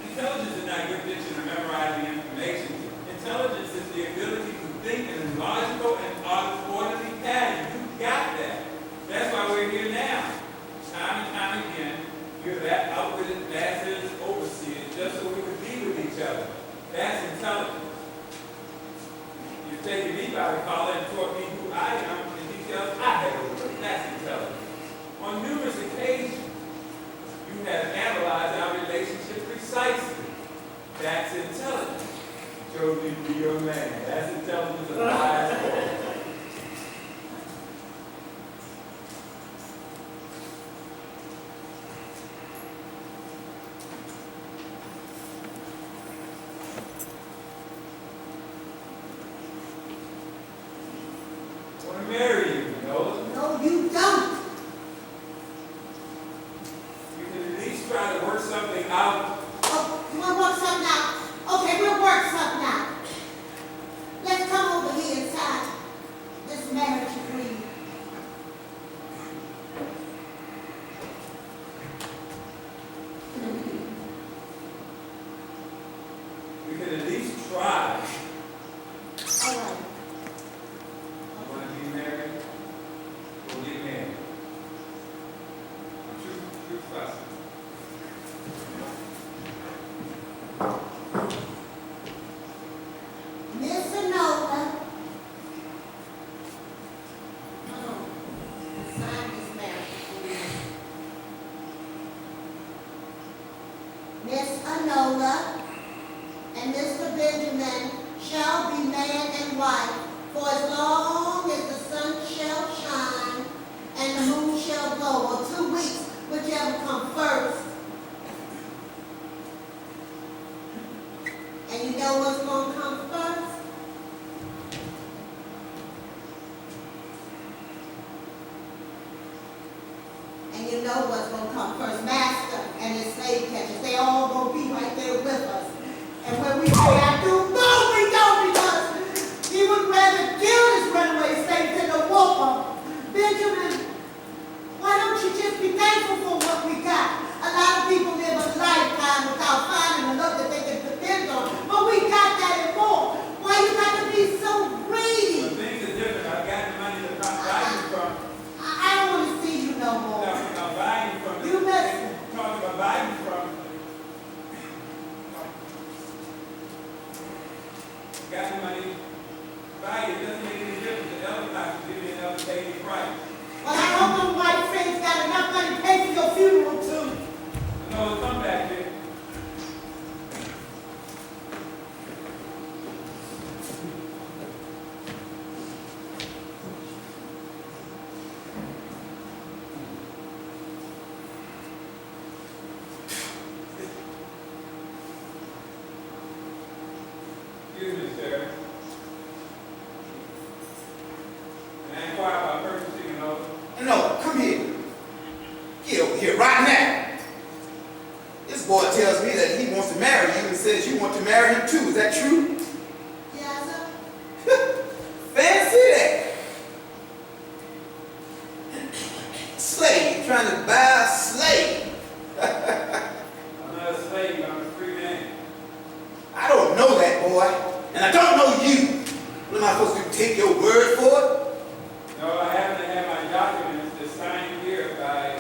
Intelligence is not your addiction to memorizing information. Intelligence is the ability to think in a logical and orderly pattern. You got that. That's why we're here now. Time and time again, you're that outwitted masters, overseers, just so we could be with each other. That's intelligence. You've taken me by the collar and taught me who I am and the details I had over. That's intelligence. On numerous occasions, you have analyzed our relationship precisely. That's intelligence. Chose me to be your man. That's intelligence of the highest order. I want to marry you, Nola. No, you don't. You can at least try to work something out. Oh, you wanna work something out? Okay, we'll work something out. Let's come over here inside this marriage agreement. We can at least try. All right. You want to be married? We'll get married. True fussing. Miss Anola. Sign this marriage agreement. Miss Anola and Mr. Benjamin shall be man and wife for as long as the sun shall shine and the moon shall glow, or 2 weeks, whichever come first. And you know what's gonna come first? And you know what's gonna come first? Master and his slave catchers, they all gonna be right there with us. And when we say I do, no, we don't, because he would rather kill his runaway slave than to whoop them. Benjamin, why don't you just be thankful for what we got? A lot of people live a lifetime without finding a love that they can depend on, but we got that and more. Why you got to be so greedy? But things are different. I've got the money to buy you from. I don't want to see you no more. I'll buy you from. You must- Talking about buying you from. Got the money. Buy you. It doesn't make any difference. The elder not to give you another daily price. Well, I hope my white friends got enough money to pay for your funeral too. No, come back here. Excuse me, sir. Can I inquire about purchasing an oath? No, come here. Get over here right now. This boy tells me that he wants to marry you and says you want to marry him too. Is that true? Yes, sir. Fancy that. Slave, trying to buy a slave. I'm not a slave, I'm a free man. I don't know that boy, and I don't know you. What am I supposed to do, take your word for it? No, I happen to have my documents that signed here by,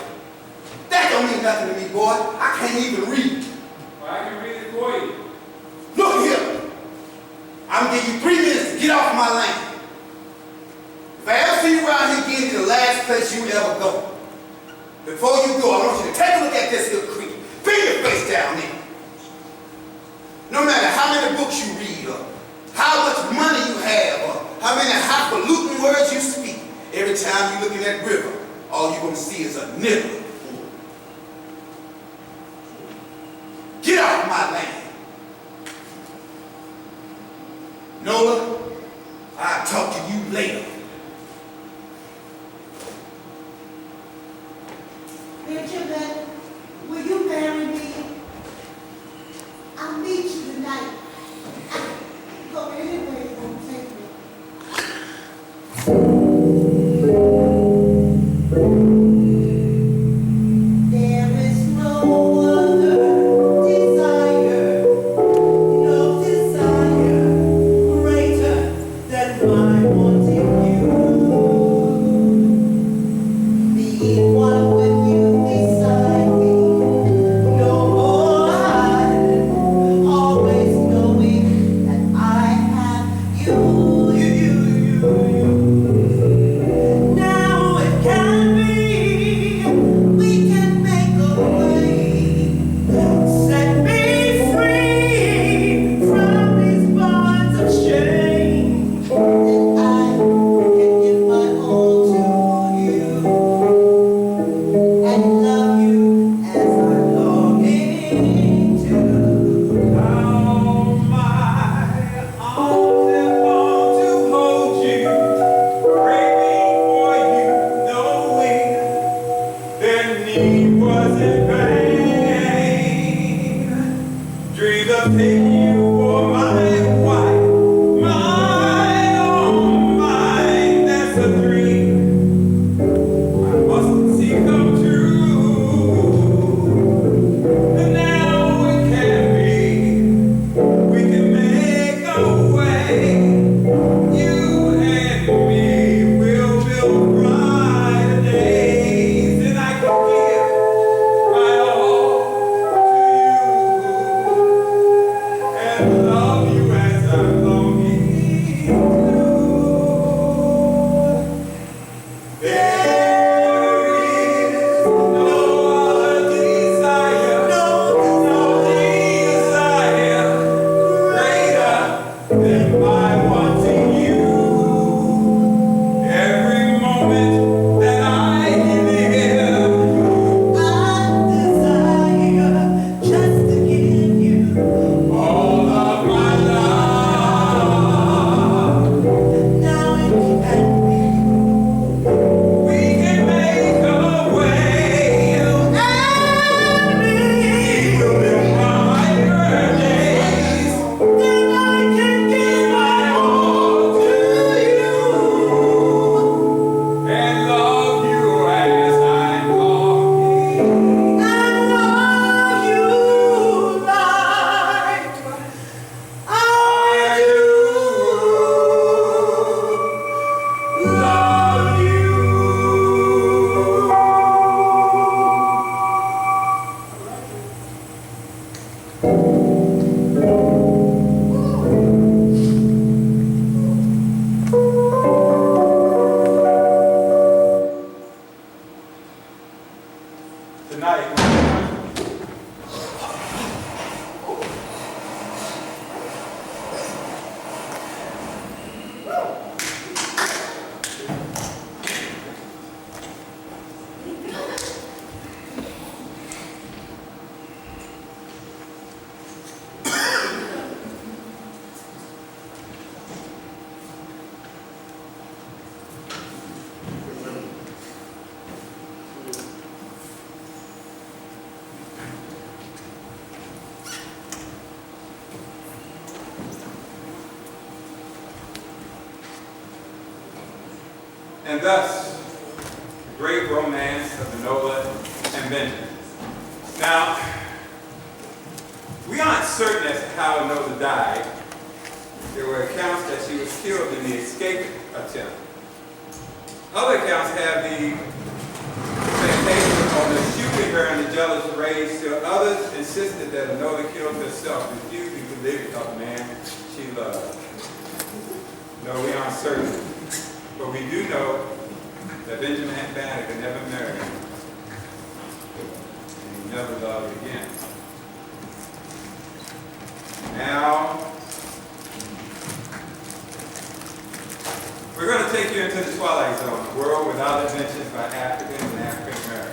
That don't mean nothing to me, boy. I can't even read. well, I can read it for you. Look here. I'm gonna give you 3 minutes to get off my land. If I ever see you around here again, to the last place you ever go. Before you go, I want you to take a look at this little creek. Bring your face down there. No matter how many books you read, or how much money you have, or how many highfalutin words you speak, every time you look in that river, all you're gonna see is a nigger. Get off my land. Nola, I'll talk to you later. Benjamin, will you marry me? I'll meet you tonight. I can go anywhere you want to take me. There is no other desire, no desire greater than my wanting you. and thus the great romance of the Nola and Benjamin. Now, we aren't certain as to how Enola died. There were accounts that she was killed in the escape attempt. Other accounts have the expectation on the shooting her in the jealous rage. Still others insisted that Enola killed herself, refusing to live with the man she loved. No, we aren't certain. But we do know that Benjamin Banneker never married. And he never loved again. Now, we're going to take you into the Twilight Zone, a world without inventions by Africans and African Americans.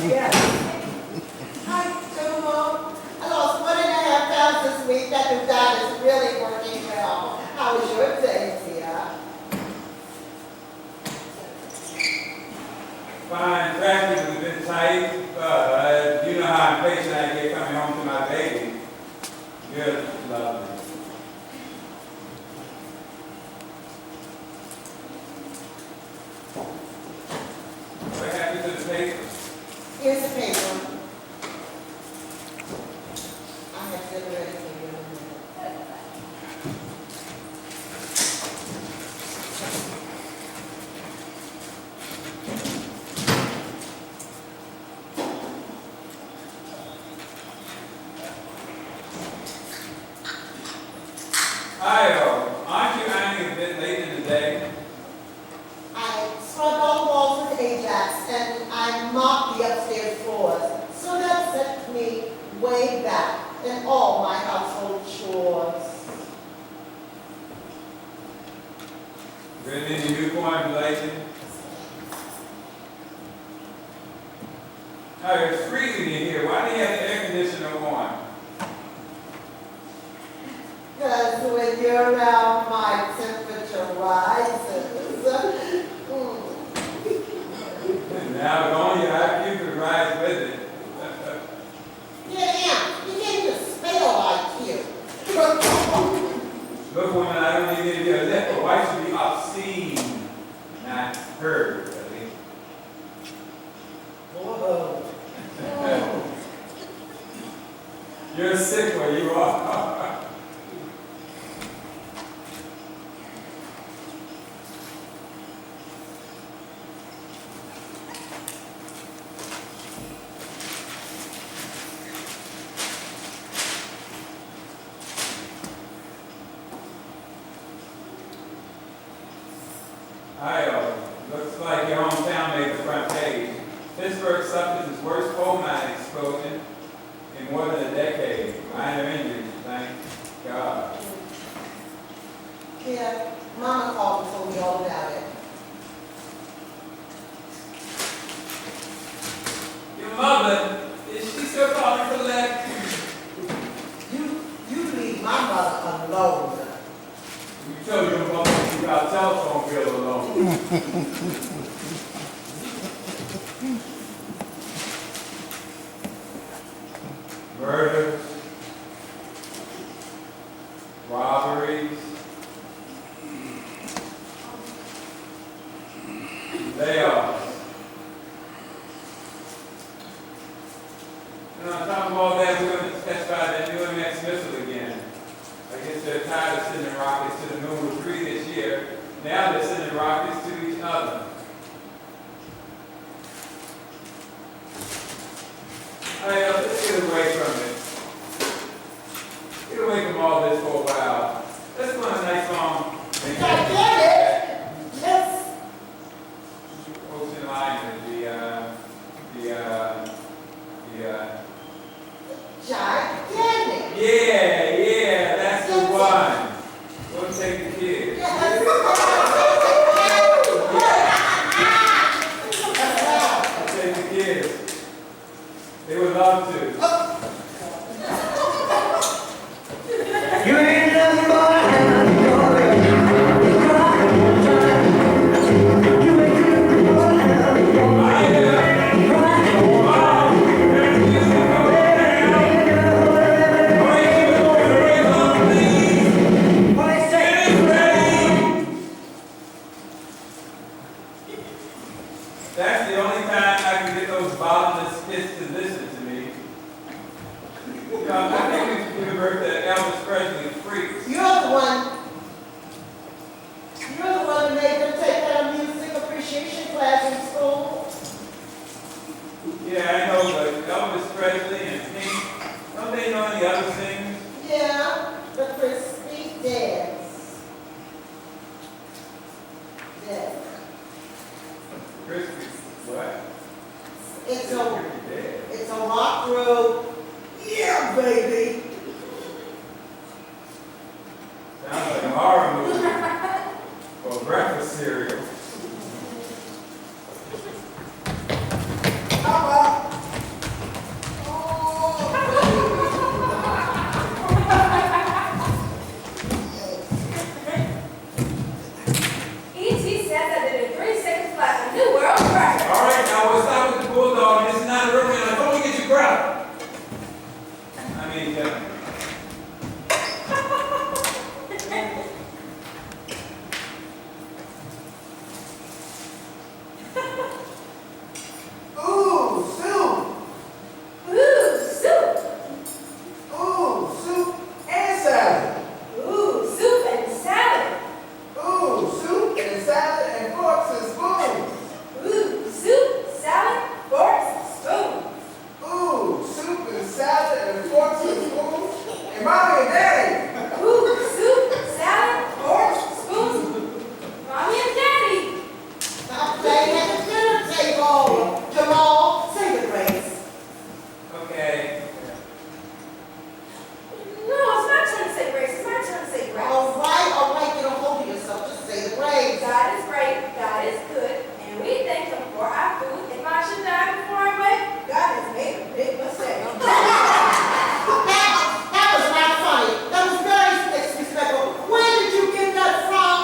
Yes. Hi, Jomo. I lost 1.5 pounds this week. That new diet is really working well. How was your day, Tia? Fine, traffic is a bit tight, but you know how impatient I get coming home to my baby. Good, lovely. What happened to the paper? Here's the paper. I have dinner ready for you in a minute. Aren't you ironing a bit late in the day? I scrubbed all the walls with Ajax and I mopped the upstairs floors. So that set me way back in all my household chores. Ready any new formulation? It's freezing in here. Why do you have the air conditioner on? Because when you're around, my temperature rises. Now, if only your IQ could rise with it. Yeah, you can't even spell IQ. Look, woman, I don't need any of your lip, but why should be obscene, not heard, at least. Whoa. You're sick where you are. Looks like your hometown made the front page. Pittsburgh suffers its worst coal mine explosion in more than a decade. Minor injuries, thank God. Yeah, Mama called and told me all about it. Your mother, is she still calling for lead? You leave my mother alone. You tell your mother you got a telephone bill alone. Murders, robberies, layoffs. And on top of all that, we're going to test by that new MX missile again. I guess they're tired of sending rockets to the moon with 3 this year. Now they're sending rockets to each other. Let's get away from it. Get away from all this for a while. Let's go on a nice long vacation. I get it. Yes. Ocean liner, Gigantic. Yeah, that's the one. Go take the kids. Take the kids. They would love to. You ain't nothing but a hound dog. You cry all the time. You ain't nothing but a hound dog. You cry all the time. What I say? That's the only time I can get those bottomless pits to listen to me. You know, I think we should give birth to Elvis Presley freaks. You're the one. You're the one who made them take that music appreciation class in school. Yeah, I know, but Elvis Presley and Pink, don't they know any other things? Yeah, the crispy dance. Yeah. Crispy, what? It's a rock group. Yeah, baby. Sounds like a horror movie or breakfast cereal. E.T. says I did a 3 seconds flat, a new world record. All right, now we'll stop with the bulldog. This is not a river, and I told you to get your growl. I mean, Ooh, soup. Ooh, soup. Ooh, soup and salad. Ooh, soup and salad. Ooh, soup and salad and forks and spoons. Ooh, soup, salad, forks, spoon. Ooh, soup and salad and forks and spoons. And mommy and daddy. Ooh, soup, salad, forks, spoons. Mommy and daddy. Stop playing at the dinner table. Jamal, say the grace. okay. No, it's my turn to say grace. It's my turn to say grace. All right, get a hold of yourself. Just say the grace. God is great, God is good, and we thank Him for our food. If I should die before I wake, God has made a big mistake. That was not funny. That was very disrespectful. Where did you get that from?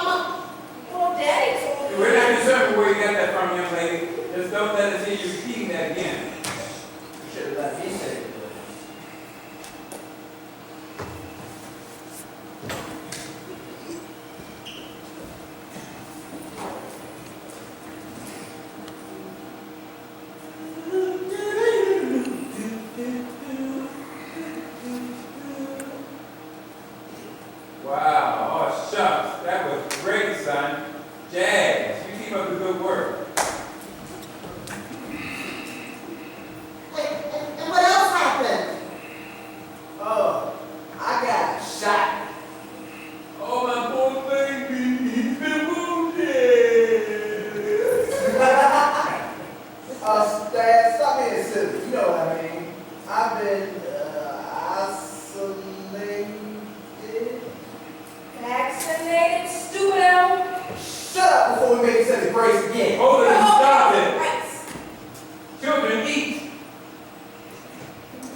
Well, Daddy told me. We're not concerned where you got that from, young lady. Just don't let us hear you repeating that again. You should have let me say it. Wow, oh shucks, that was great, son. Jazz, you keep up the good work. And what else happened? Oh, I got shot. Oh, my poor baby, he's been wounded. Dad, stop being silly. You know what I mean. I've been isolated. Vaccinated, stupido. Shut up before we make you say the grace again. Hold it and stop it. Grace. Children, eat.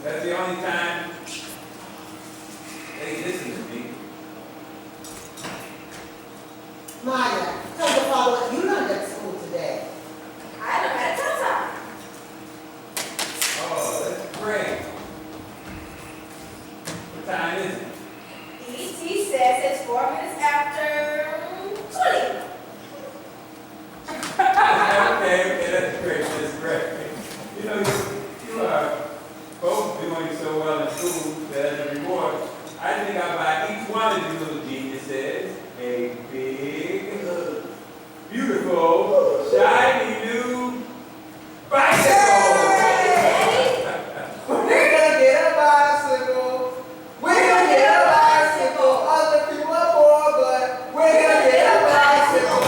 That's the only time they listen to me. Maya, tell your father what you learned at school today. I don't have time. Oh, that's great. What time is it? E.T. says it's 4 minutes after 20. Okay, that's great, that's great. You know, you are both doing so well in school that as a reward, I think I'll buy each one of you little geniuses a big, beautiful, shiny new bicycle. We're gonna get a bicycle. We're gonna get a bicycle. Other people are poor, but we're gonna get a bicycle.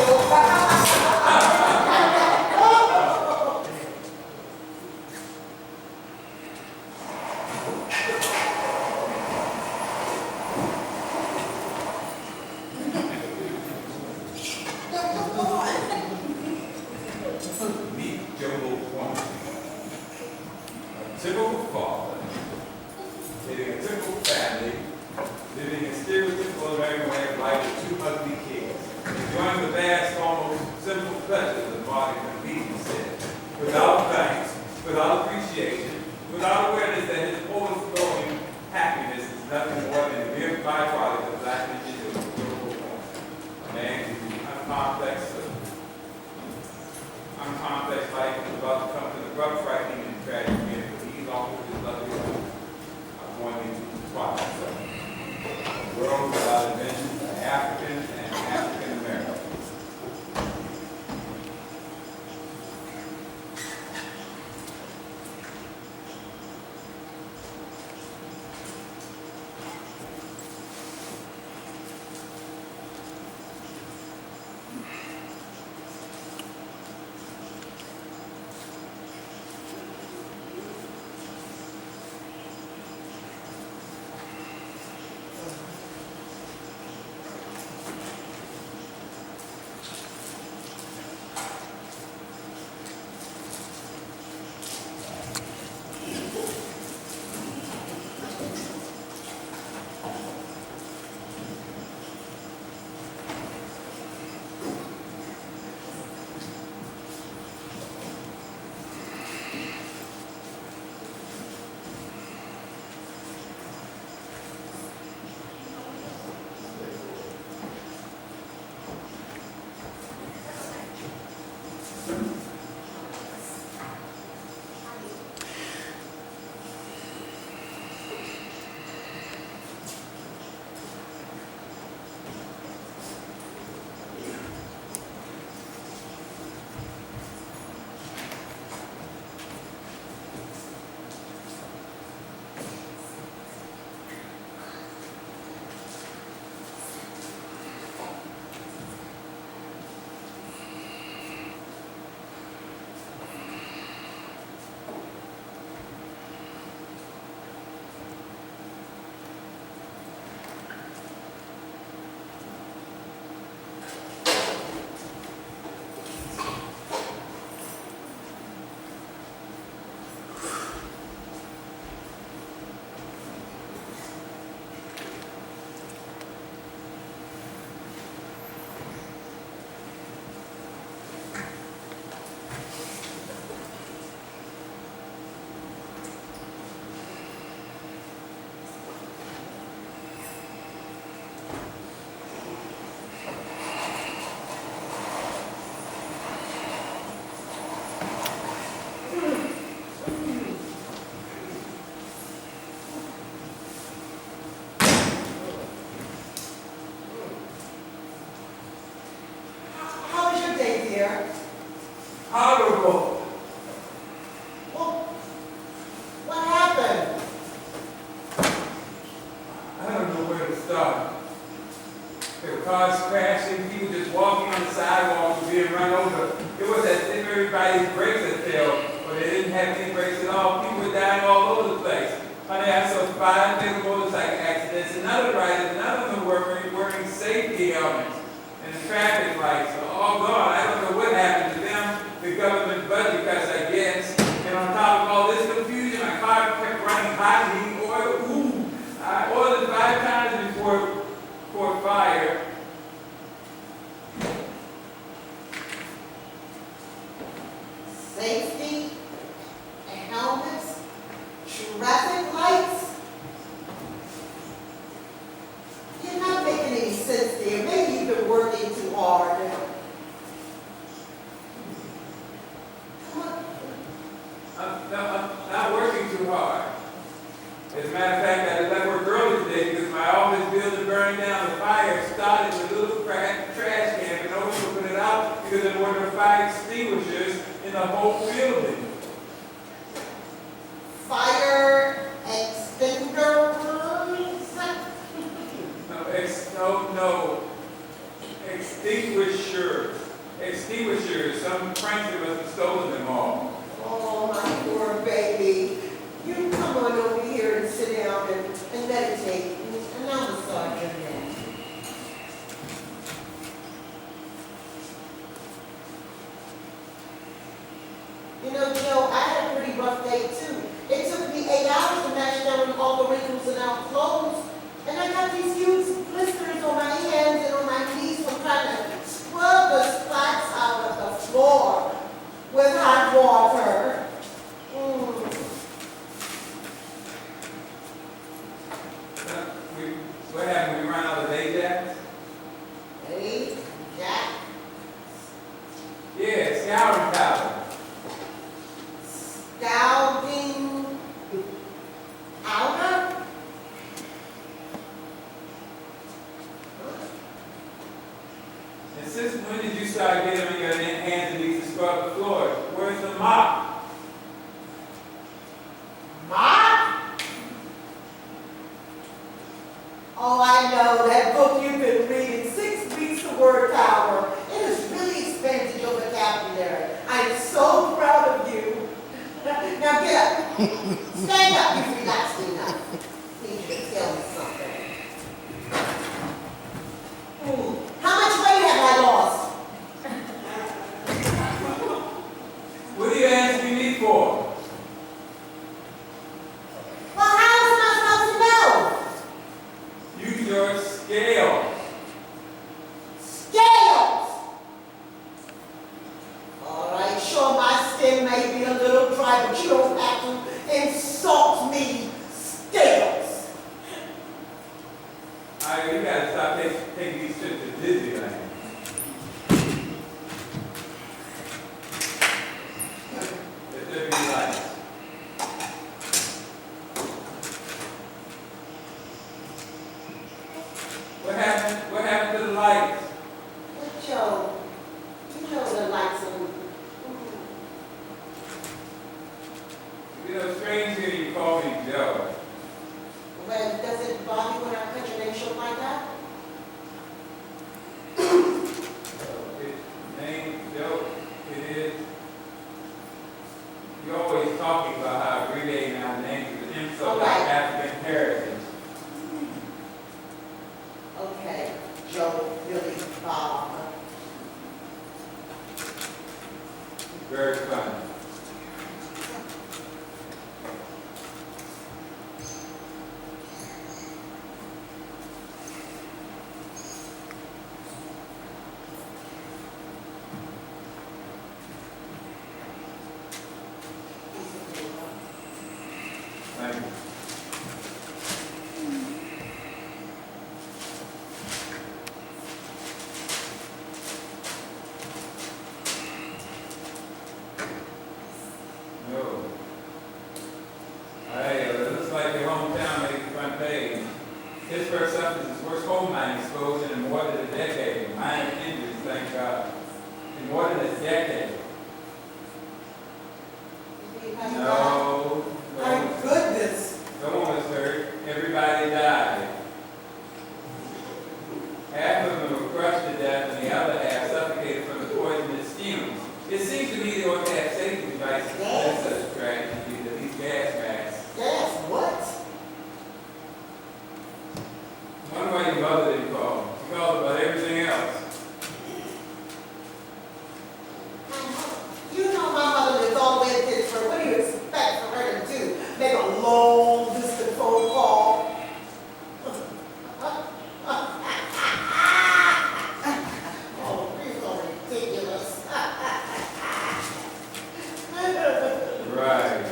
typical father, leading a typical family, living a stereotypical American way of life with 2 ugly kids, enjoying the vast, almost simple pleasures of modern convenience, without thanks, without appreciation, without awareness that his overflowing happiness is nothing more than a mere byproduct of blackness in the political form. A man who uncomplex life is about to come to the abrupt, frightening, and tragic end, but he's off with his lovely wife, going into the twilight zone. A world without inventions by Africans and African Americans. How was your day, dear? Horrible. Well, what happened? I don't know where to start. There were cars crashing, people just walking on the sidewalk were being run over. It was as if everybody's brakes had failed, or they didn't have any brakes at all. People were dying all over the place. Honey, I saw 5 big motorcycle accidents, and none of the riders, none of them were wearing safety helmets and the traffic lights are all gone. I don't know what happened to them. The government budget cuts, I guess. And on top of all this confusion, my car kept running hot, heating oil. Ooh, I oiled it 5 times before fire. Safety, helmets, traffic lights. You're not making any sense there. Maybe you've been working too hard. I'm not working too hard. As a matter of fact, I left work early today because my office building burned down. The fire started with a little trash can, but no one could put it out because there weren't no fire extinguishers in the whole building. Fire extinguishers. No. Extinguishers. Some prankster must have stolen them all. Oh, my poor baby. You come on over here and sit down and meditate, and I'll massage your neck. You know, Joe, I had a pretty rough day too. It took all the wrinkles are now closed. And I got these huge blisters on my hands and on my knees from trying to scrub the spots out of the floor with hot water. What happened? We run out of Ajax? Hey, Jack. Yeah, scouring powder. Scouting powder? And since when did you start getting on your hands and knees to scrub the floor? Where's the mop? Mop? Oh, I know, that book you've been reading, 6 Weeks of Word Power. It has really expanded your vocabulary. I'm so proud of you. Now get up. Stand up. You've relaxed enough. Need you to tell me something. How much weight have I lost? What are you asking me for? Well, how am I supposed to know? Use your scale. Scales! All right, sure, my skin may be a little dry, but you don't have to insult me. Scales! All right, you gotta stop taking these trips to Disneyland. Let there be lights. What happened to the lights? But Joe, you know the lights are... You know, strange here you call me Joe. Well, does it bother you when I cut your name short like that? Name, Joe, it is. You're always talking about how abbreviating our names is an insult to All right. African heritage. Okay, Joe, Billy, Bob. Very funny. Thank you. No. Hey, it looks like your hometown made the front page. Pittsburgh suffers its worst coal mining explosion in more than a decade. Minor injuries, thank God. In more than a decade. No. My goodness. No one was hurt. Everybody died. Half of them were crushed to death, and the other half suffocated from the poisonous fumes. It seems to me they ought to have safety devices for Yes. such a tragedy, that these gas masks. Yes, what? I wonder why your mother didn't call. She called about everything else. You know my mother lives all the way in Pittsburgh. What do you expect for her to do? Make a long distance phone call? Oh, you're so ridiculous. Right.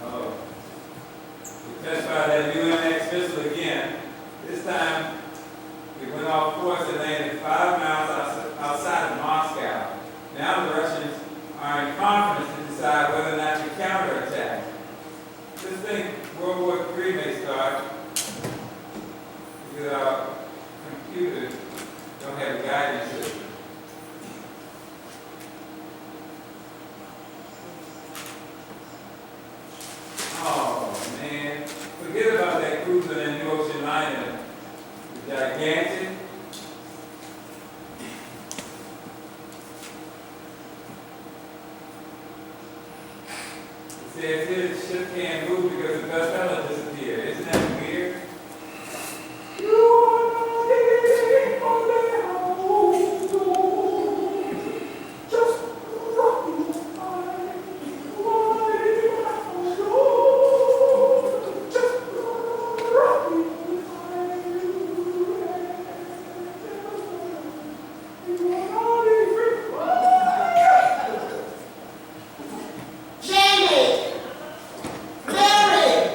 Oh. We testified that UNX missile again. This time, it went off course and landed 5 miles outside of Moscow. Now the Russians are in conference to decide whether or not to counterattack. Just think World War III may start because our computers don't have a guidance system. Oh man, forget about that cruiser and New Ocean liner. The gigantic. It says here the ship can't move because the propeller disappeared. Isn't that weird? You are the Jamie! Mary!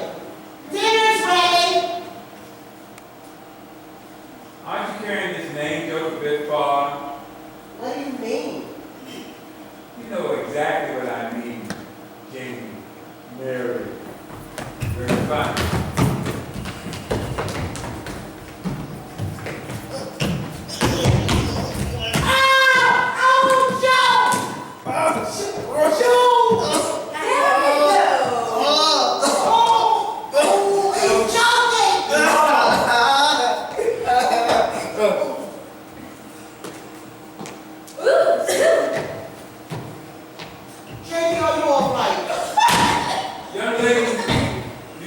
Dinner's ready! Aren't you carrying this name joke a bit far? What do you mean? You know exactly what I mean, Jamie. Mary. Very fine. Young lady, do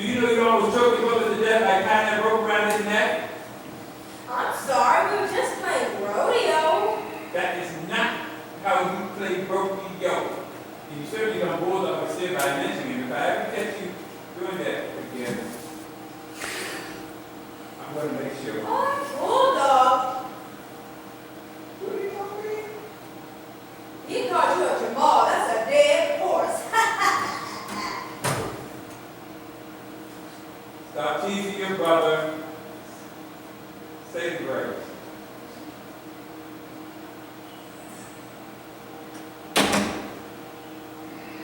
you know you almost choked your mother to death by tying that rope around his neck? I'm sorry, we were just playing rodeo. That is not how you play rodeo. And you certainly don't boil up a stiff by mentioning it. If I ever catch you doing that again, I'm going to make sure. Oh, bulldog. What are you talking about? He called you a Jamal. That's a dead horse. Stop teasing your brother. Say the grace.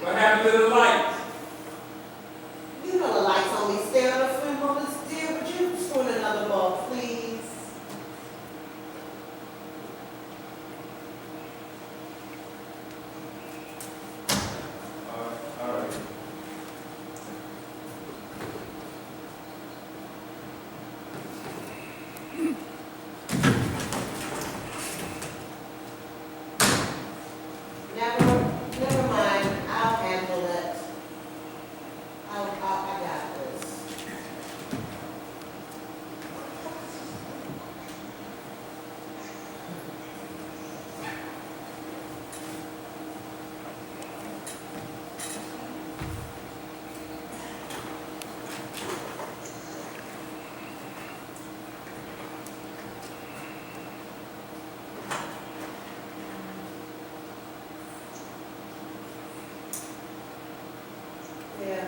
What happened to the lights? You know the lights only stay on a few moments, dear. Would you spoon another ball, please? All right. Never mind. I'll handle it. I got this. Yeah.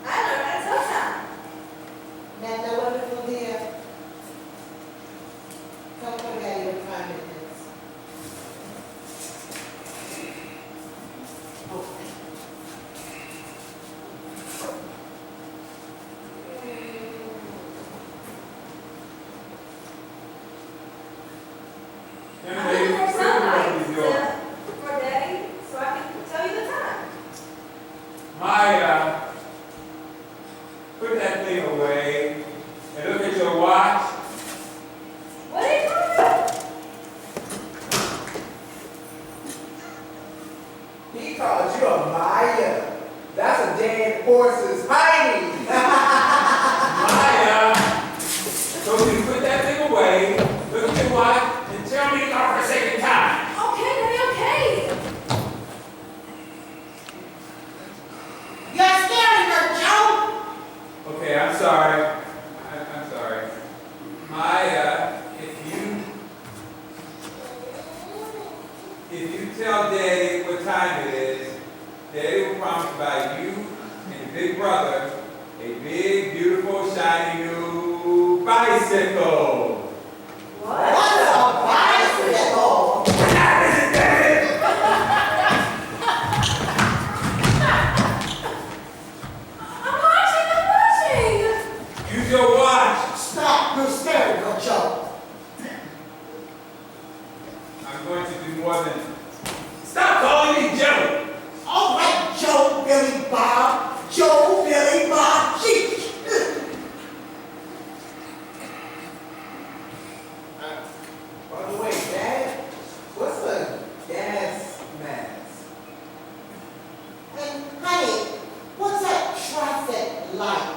I learned that sometime. That's a wonderful dear. Come for daddy in 5 minutes. Young I lady, looked for where sunlight is yours? for Daddy so I can tell you the time. My, put that thing away and look at your watch. What are you talking about? He called you a Maya. That's a dead horse's hiney. Maya, so you put that thing away, look at your watch, and tell me the godforsaken time. Okay, Daddy, okay. You're scaring her, Joe! Okay, I'm sorry. I'm sorry. Maya, if you tell Daddy what time it is, Daddy will promise to buy you and your big brother a big, beautiful, shiny new bicycle. What's a bicycle? I'm watching. Use your watch. Stop! You're scaring her, Joe. I'm going to do more than. Stop calling me Joe. All right, Joe, Billy Bob. Joe, Billy Bob, Cheech. By the way, Dad, what's a gas mask? And honey, what's that traffic light?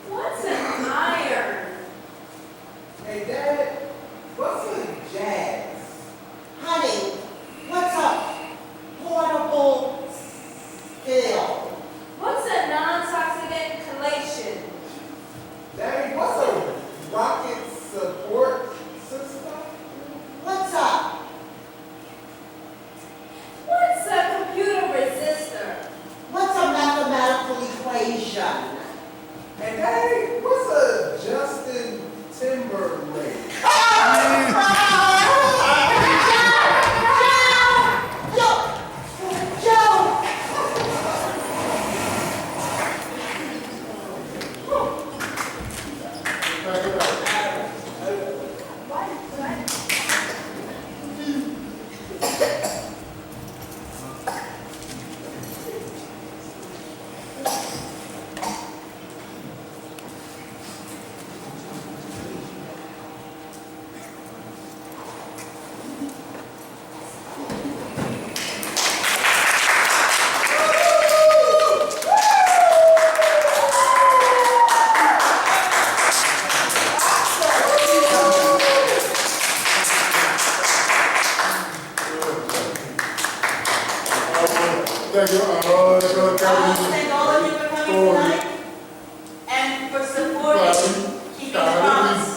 What's an iron? Hey, Dad, what's a jazz? Honey, what's thank you. I want to thank all of you for coming tonight and for supporting, keeping the promise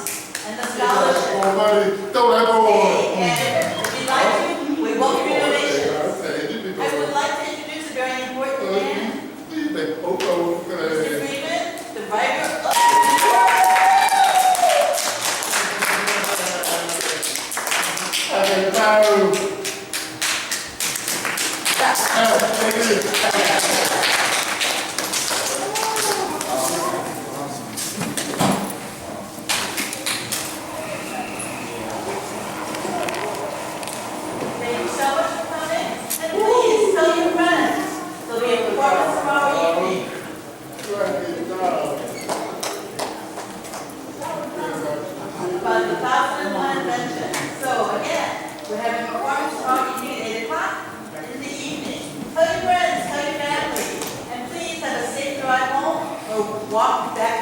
and the scholarship. Oh, buddy, throw that ball. And if you'd like to, we welcome your donations. I would like to introduce a very important man, Mr. Freeman, the writer of Thank you so much for coming, and please tell your friends. There'll be a performance tomorrow evening. About the 1001 invention. So again, we're having a performance tomorrow evening at 8 o'clock in the evening. Tell your friends, tell your family, and please have a safe drive home or walk back